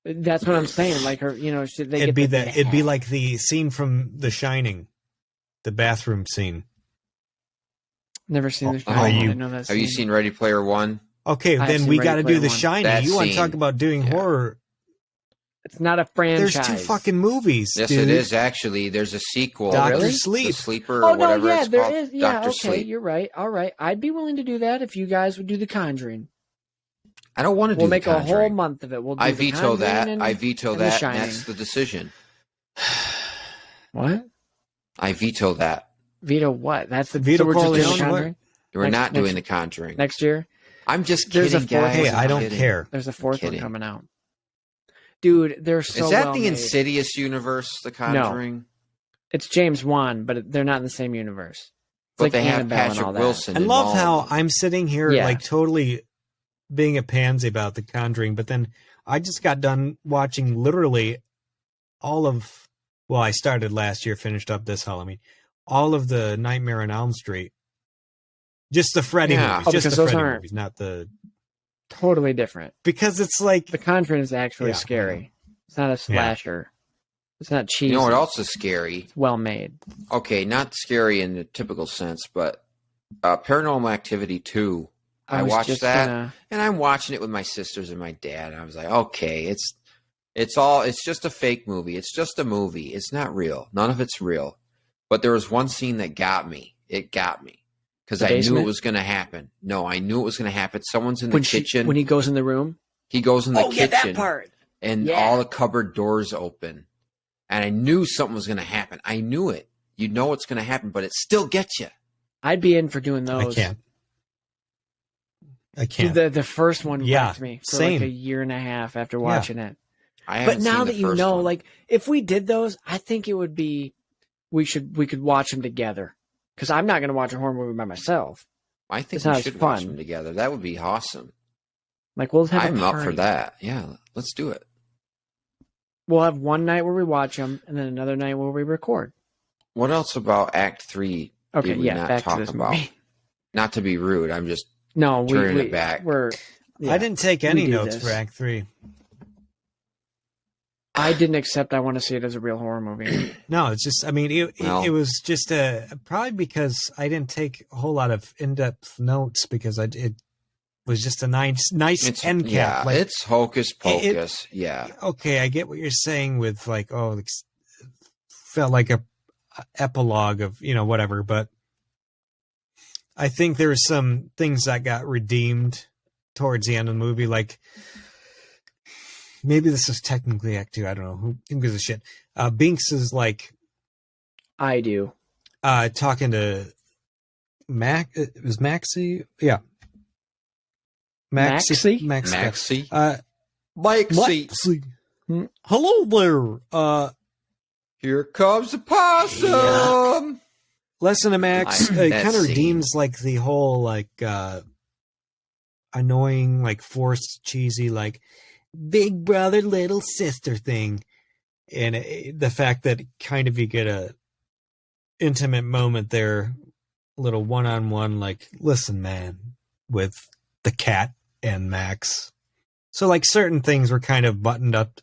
That's what I'm saying. Like her, you know, they It'd get be the it'd be like the scene from The Shining, the bathroom scene. Never seen the Oh, Shining. you- I know that Have you scene. seen Ready Player One? Okay, I've then seen we Ready got to Player do The One. Shining. That You want to scene. talk about doing Yeah. horror? It's not a franchise. There's two fucking movies. Yes, dude. it is actually. There's a sequel. Doctor really? Sleep. The Sleeper Oh or no, whatever yeah, it's there called. is. Yeah, Dr. okay, Sleep. you're right. All right, I'd be willing to do that if you guys would do The Conjuring. I don't want to We'll do make The a whole Conjuring. month of it. We'll do I The veto Conjuring that. and- I veto and The that. Shining. That's the decision. What? I veto that. Veto what? That's the Veto so we're just doing The Corleone, what? Conjuring We're Next- not doing next- The Conjuring. next year. I'm just There's a kidding, fourth guys. Hey, one. I I'm don't kidding. care. There's a fourth one kidding. coming out. Dude, they're so Is that well the made. Insidious universe, The Conjuring? It's James Wan, but they're not in the same universe. It's But like they have Annabelle and Patrick all that. Wilson. I in love all of how them. I'm sitting here Yeah. like totally being a pansy about The Conjuring, but then I just got done watching literally all of. Well, I started last year, finished up this Halloween. All of the Nightmare on Elm Street, just the Freddy Yeah. movies, Oh, just because the those Freddy aren't- movies, not the Totally different. because it's like The Conjuring is actually Yeah, scary. It's not a slasher. It's not cheesy. You know what else is scary? It's well made. Okay, not scary in the typical sense, but Paranormal Activity 2. I was watched just that, gonna- and I'm watching it with my sisters and my dad. And I was like, okay, it's just a fake movie. It's just a movie. It's not real. None of it's real. But there was one scene that got me. It got me because The I knew basement? it was going to happen. No, I knew it was going to happen. Someone's in the when kitchen. when he goes in the room. He goes in the Oh yeah, kitchen, that part. and Yeah. all the cupboard doors open. And I knew something was going to happen. I knew it. You know what's going to happen, but it still gets you. I'd be in for doing I those. can't. Dude, the first one Yeah, wrecked me for same. like a year and a half after watching it. I But haven't now seen that the you first know, one. like if we did those, I think it would be we could watch them together. Because I'm not going to watch a horror movie by myself. I think it's we not as should watch fun. them together. That would be awesome. Like we'll have I'm a up party. for that. Yeah, let's do it. We'll have one night where we watch them, and then another night where we record. What else about Act 3 Okay, did we yeah, not back talk to this about? movie. Not to be rude, I'm just No, turning we it back. We're. I yeah. didn't take we any do notes this. for Act 3. I didn't accept. I want to see it as a real horror movie. No, it's just. I mean, Well- it was just probably because I didn't take a whole lot of in-depth notes because it was just a nice it's end cap. yeah, like, it's Hocus Pocus. Yeah. okay, I get what you're saying with like, oh, it felt like a epilogue of whatever, but I think there were some things that got redeemed towards the end of the movie, like. Maybe this is technically Act 2. I don't know. Who gives a shit? Binks is like I do. talking to Mac. It was Maxie? Yeah. Maxie? Maxie. Maxie. Hello there. Here comes the possum. Listen to Max. That It kind of scene. redeems like the whole like annoying, like forced, cheesy, like big brother, little sister thing. And the fact that kind of you get a intimate moment there, little one-on-one, like, listen, man, with the cat and Max. So like certain things were kind of buttoned up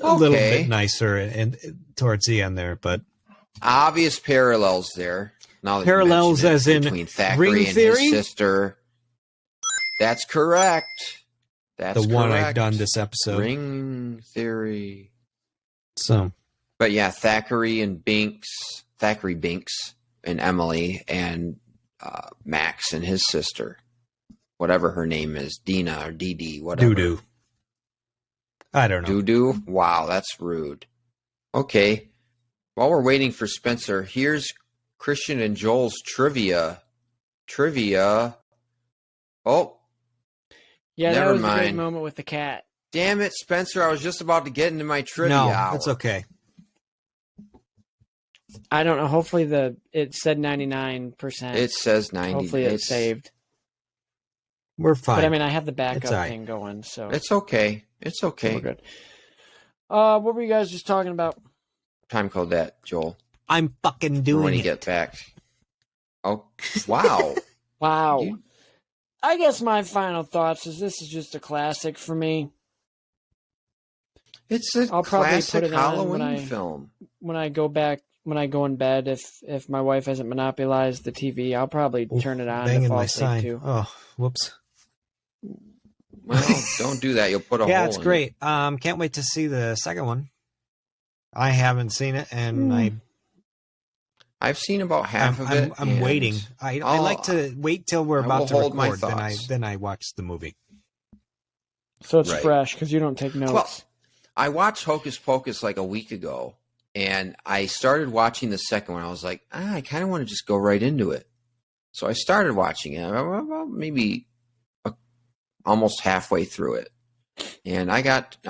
a little Okay. bit nicer and towards the end there, but Obvious parallels there. Now that you Parallels mention it, as in between Thackeray Ring and Theory? his sister. That's correct. That's the one I've correct. done this episode. Ring Theory. So But yeah, Thackeray Binks and Emily and Max and his sister, whatever her name is, Dina or Dee Dee, whatever. doo-doo. I don't know. Doo-doo? Wow, that's rude. Okay. While we're waiting for Spencer, here's Christian and Joel's trivia. Oh, Yeah, never that was a mind. great moment with the cat. Damn it, Spencer. I was just about to get into my trivia No, hour. that's okay. I don't know. Hopefully it said 99%. It says 90. Hopefully it's saved. We're fine. But I mean, I have the backup It's all right. thing going, so It's okay. It's okay. we're good. What were you guys just talking about? Time code that, Joel. I'm fucking When doing you it. get back. Oh, wow. Wow. You- I guess my final thoughts is this is just a classic for me. It's a I'll probably classic put it on when Halloween film. When I go in bed, if my wife hasn't monopolized the TV, I'll probably turn it on to Banging fall my asleep sign. too. Oh, whoops. Well, don't do that. You'll put a hole Yeah, it's in great. Can't wait to see the second one. I haven't seen it, and I've seen about half of it. I'm and waiting. I like to wait till we're I about will to hold my record, thoughts. then I watch the movie. So it's Right. fresh because you don't take notes. Well, I watched Hocus Pocus like a week ago, and I started watching the second one. I was like, I kind of want to just go right into it. So I started watching it, well, maybe almost halfway through it. And I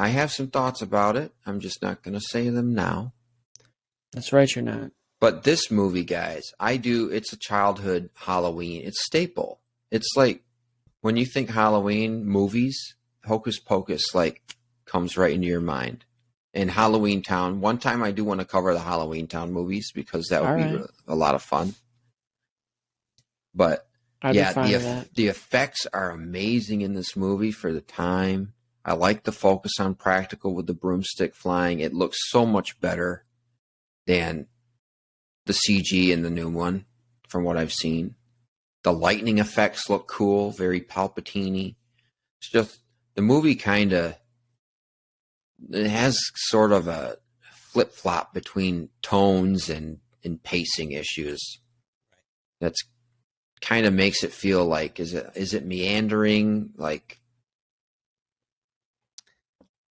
have some thoughts about it. I'm just not going to say them now. That's right, you're not. But this movie, guys, it's a childhood Halloween. It's staple. It's like when you think Halloween movies, Hocus Pocus like comes right into your mind. And Halloween Town. One time I do want to cover the Halloween Town movies because that would be a lot of fun. But I'd be fine with that. the effects are amazing in this movie for the time. I like the focus on practical with the broomstick flying. It looks so much better than the CG in the new one, from what I've seen. The lightning effects look cool, very Palpatine-y. It's just the movie it has sort of a flip-flop between tones and pacing issues. That's kind of makes it feel like is it meandering, like.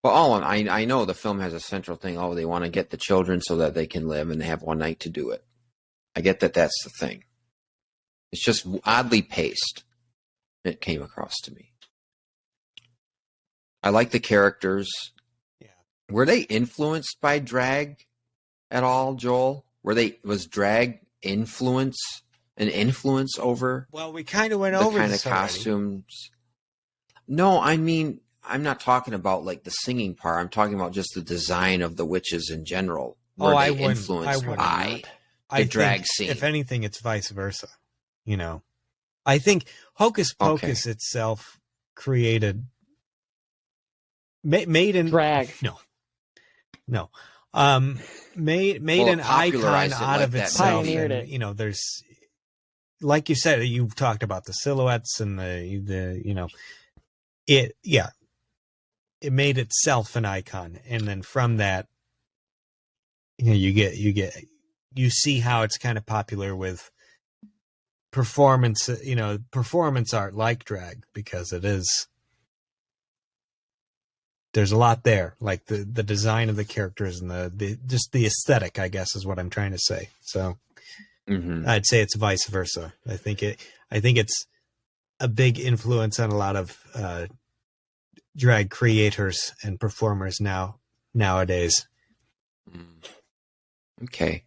But I know the film has a central thing. Oh, they want to get the children so that they can live, and they have one night to do it. I get that that's the thing. It's just oddly paced. It came across to me. I like the characters. Yeah. Were they influenced by drag at all, Joel? Was drag an influence over? Well, we kind of went the over kind this of already. costumes. No, I mean, I'm not talking about like the singing part. I'm talking about just the design of the witches in general. Were I they wouldn't. influenced by I the drag think, scene? if anything, it's vice versa. You know, I think Hocus Pocus itself created made an drag. No. Made an icon out of itself. Pioneered And, it. you know, there's, like you said, you talked about the silhouettes and the you know, it made itself an icon, and then from that, you know, you see how it's kind of popular with performance art like drag, because there's a lot there, like the design of the characters and the just the aesthetic, I guess, is what I'm trying to say. So I'd say it's vice versa. I think it's a big influence on a lot of drag creators and performers nowadays. Okay.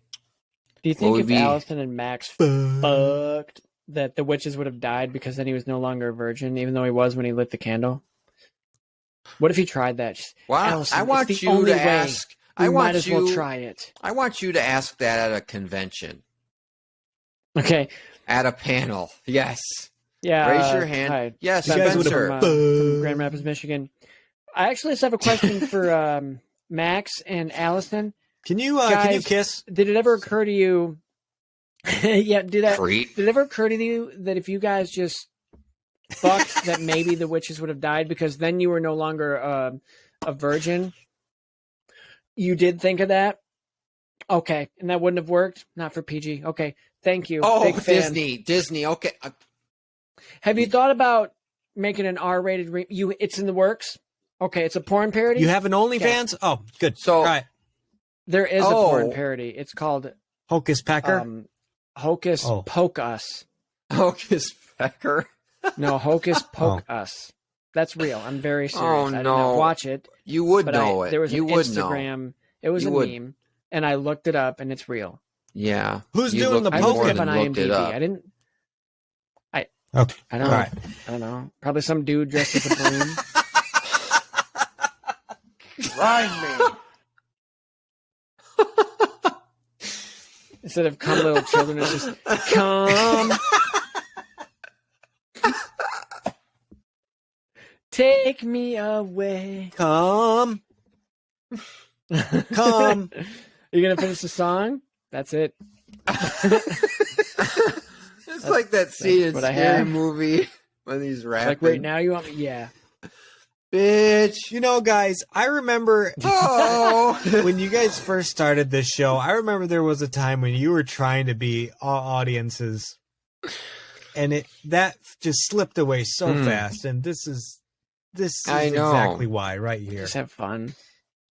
Do you think if Allison and Max fucked, that the witches would have died because then he was no longer a virgin, even though he was when he lit the candle? What if he tried that? Well, Allison, I want it's the you only to way. ask. We I might want as you. well try it. I want you to ask that at a convention, Okay. at a panel. Yes. Yeah. Raise your hand. Hi. Yes, You guys Spencer. From Grand Rapids, Michigan. I actually just have a question for Max and Allison. Can you Guys, kiss? Did it ever occur to you? Yeah, do that. Creep. Did it ever occur to you that if you guys just fucked, that maybe the witches would have died because then you were no longer a virgin? You did think of that? Okay, and that wouldn't have worked? Not for PG. Okay, thank you. Oh, Big fan. Disney. Okay. Have you thought about making an R-rated? It's in the works. Okay, it's a porn parody. You have an OnlyFans? Oh, good. So- All right. There is a porn parody. It's called Hocus Pecker? Hocus Pocus. Hocus Pecker. No, Hocus Pocus. That's real. I'm very serious. Oh, I did no. not watch it. You would But know it. There was you an would Instagram. know. It was You a would. meme, and I looked it up, and it's real. Yeah. Who's You doing looked- the I you looked more it up than on looked it IMDb. up. I didn't. Okay. I don't All know. right. I don't know. Probably some dude dressed as a broom. Ride me. Instead of "come little children," it's just "come." Take me away. Come. Come. You gonna finish the song? That's it. It's like that scene in what I Scary have. Movie when he's rapping. Like right now, you want me? Yeah. Bitch. You know, guys, I remember Oh. when you guys first started this show, I remember there was a time when you were trying to be all audiences, and that just slipped away so fast. And this is I know. exactly why, right here. Just have fun.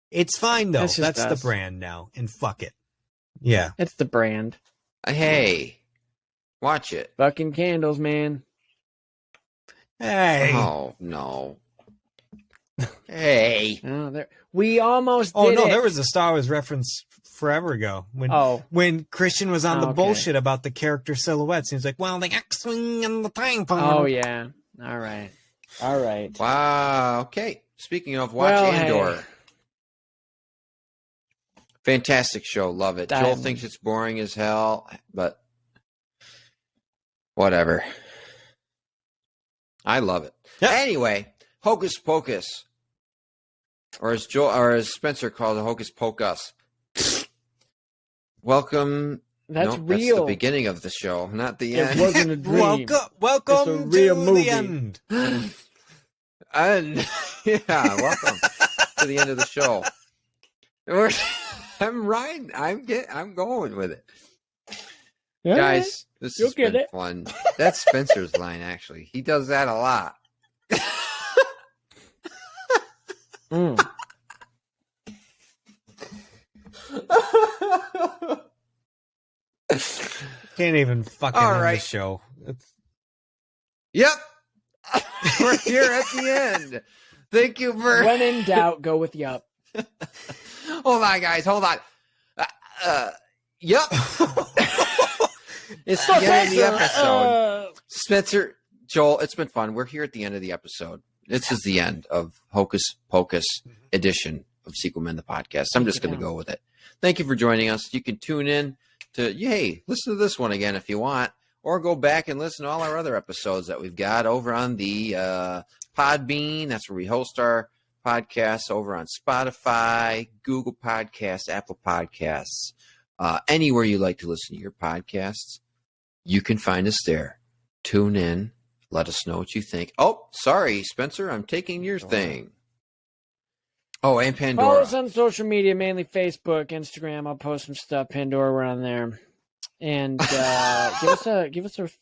It's fine though. That's just That's the us. brand now, and fuck it. Yeah. It's the brand. Hey. Watch it. Fucking candles, man. Hey. Oh, no. Hey. Oh, there. We almost Oh did no, it. there was a Star Wars reference forever ago when Christian was on the Okay. bullshit about the character silhouettes. He was like, "Well, the X-wing and the time bomb." Oh yeah. All right. All right. Wow. Okay. Speaking of, watch Well, Andor. hey. Fantastic show. Love it. Joel thinks it's boring as hell, but whatever. I love it. Yep. Anyway, Hocus Pocus. Or as Spencer calls it, Hocus Pocus. Welcome. That's Nope, real. That's the beginning of the show, not the It end. wasn't a dream. Welcome It's a real to movie. the end. And yeah, welcome to the end of the show. I'm riding. I'm going with it, All guys. right. This You'll has get been it. fun. That's Spencer's line. Actually, he does that a lot. Mm. Can't even fucking All end right. the show. It's- Yep, we're here at the end. Thank you for. When in doubt, go with yup. Hold on, guys. Hold on. Yep. It's the end of the episode. Spencer, Joel, it's been fun. We're here at the end of the episode. This is the end of Hocus Pocus edition of Sequel Men, the podcast. I'm just going to go with it. Thank you for joining us. You can tune in to, hey, listen to this one again if you want, or go back and listen to all our other episodes that we've got over on the Podbean. That's where we host our podcasts, over on Spotify, Google Podcasts, Apple Podcasts. Anywhere you like to listen to your podcasts, you can find us there. Tune in. Let us know what you think. Oh, sorry, Spencer. I'm taking your thing. Oh, and Follow Pandora. us on social media, mainly Facebook, Instagram. I'll post some stuff. Pandora, we're on there. And give us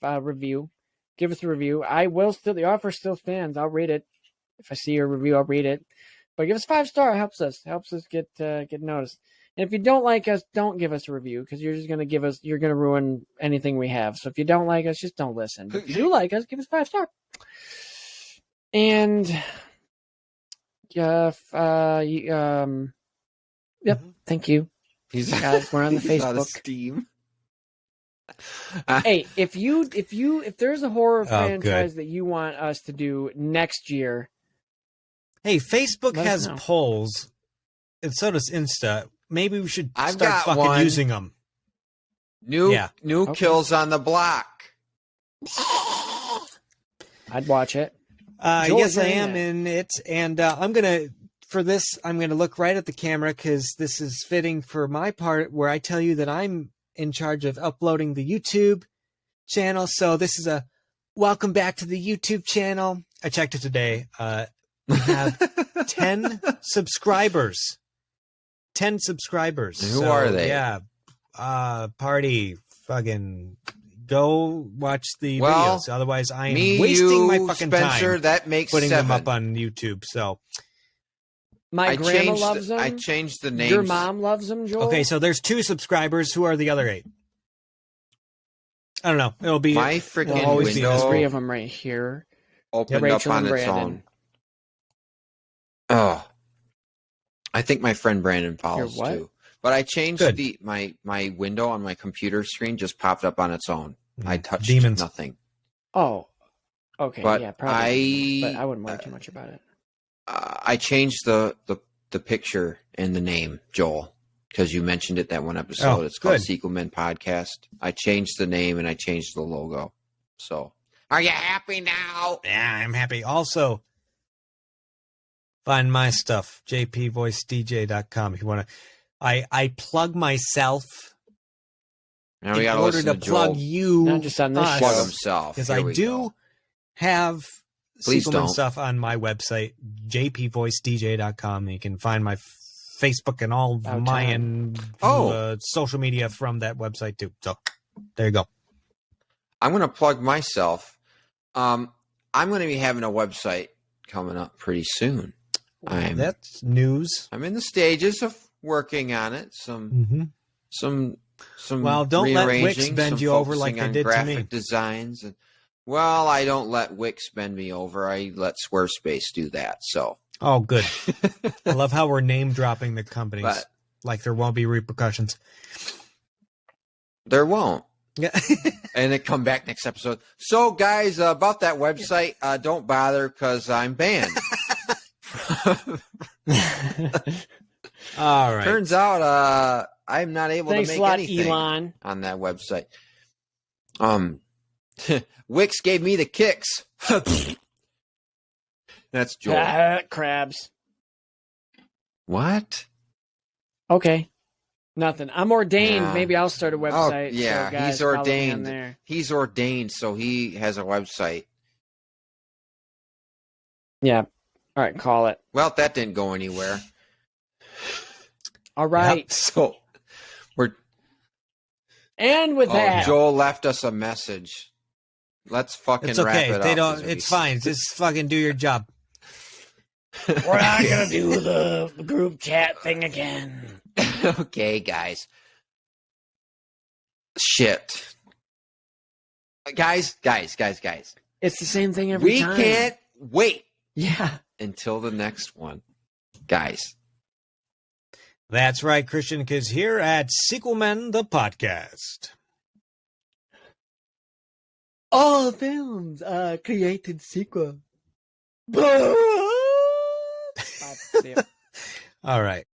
a review. Give us a review. I will still. The offer still stands. I'll read it. If I see your review, I'll read it. But give us 5-star. Helps us get noticed. And if you don't like us, don't give us a review, because you're just gonna you're gonna ruin anything we have. So if you don't like us, just don't listen. But if you do like us, give us 5-star. And yep. Thank you. Guys, we're on the He's out of Facebook. steam. Hey, if there's a horror good. franchise that you want us to do next year, Hey, Facebook Let us has know. polls, and so does Insta. Maybe we should I've start got fucking one. using them. New Okay. kills on the block. I'd watch it. Joel, Yes, you're I in am it. in it, and I'm gonna look right at the camera, because this is fitting for my part, where I tell you that I'm in charge of uploading the YouTube channel. So this is a welcome back to the YouTube channel. I checked it today. We have 10 subscribers. 10 subscribers. Who are they? Yeah, party, fucking. Go watch the Well, videos. Otherwise, I am Me, wasting you, my fucking Spencer, time that makes putting 7. them up on YouTube. So My grandma loves them. I changed the names. Your mom loves them, Joel. Okay, so there's 2 subscribers. Who are the other 8? I don't know. It'll be My freaking always be window 3 of them right here. opened Rachel up on and its Brandon. own. Oh, I think my friend Brandon follows what? too. But I changed Good. my window on my computer screen just popped up on its own. I touched Demons. nothing. Oh, okay, But yeah, probably. But I wouldn't worry too much about it. I changed the picture and the name, Joel, because you mentioned it that one episode. Oh, it's called good. Sequelman Podcast. I changed the name and I changed the logo. So, are you happy now? Yeah, I'm happy. Also, find my stuff, jpvoicedj.com. If you want to, I plug myself Now we in gotta order listen to to plug Joel you. Not just on this us, plug show. himself. because Here I we do go. have Please Sequelman don't. stuff on my website, jpvoicedj.com. You can find my Facebook and all About my time. and social media from that website too. So there you go. I'm going to plug myself. I'm going to be having a website coming up pretty soon. That's news. I'm in the stages of working on it. Some Well, don't let Wix rearranging, bend some you over like focusing they on did to me. graphic designs. And, well, I don't let Wix bend me over. I let Squarespace do that. So, Oh, good. I love how we're name dropping the companies but like there won't be repercussions. there won't. Yeah. And then come back next episode. So, guys, about that website, don't bother because I'm banned. All right. Turns out I'm not able Thanks to a make lot, anything Elon. on that website. Wix gave me the kicks. That's Joel. Crabs. What? Okay. Nothing. I'm ordained. Yeah. Maybe I'll start a website. Oh, yeah, so guys, he's follow me on ordained. there. He's ordained, so he has a website. Yeah. All right, call it. Well, that didn't go anywhere. All right. So we're And with that, Joel left us a message. Let's fucking It's wrap okay. it They up. don't. is what It's he fine. Just fucking do your job. we're not going to do the group chat thing again. said. Okay, guys. Shit. Guys. It's the same thing every We time. can't wait Yeah. until the next one. Guys. That's right, Christian, because here at Sequelmen, the podcast. All films are created sequel. All right.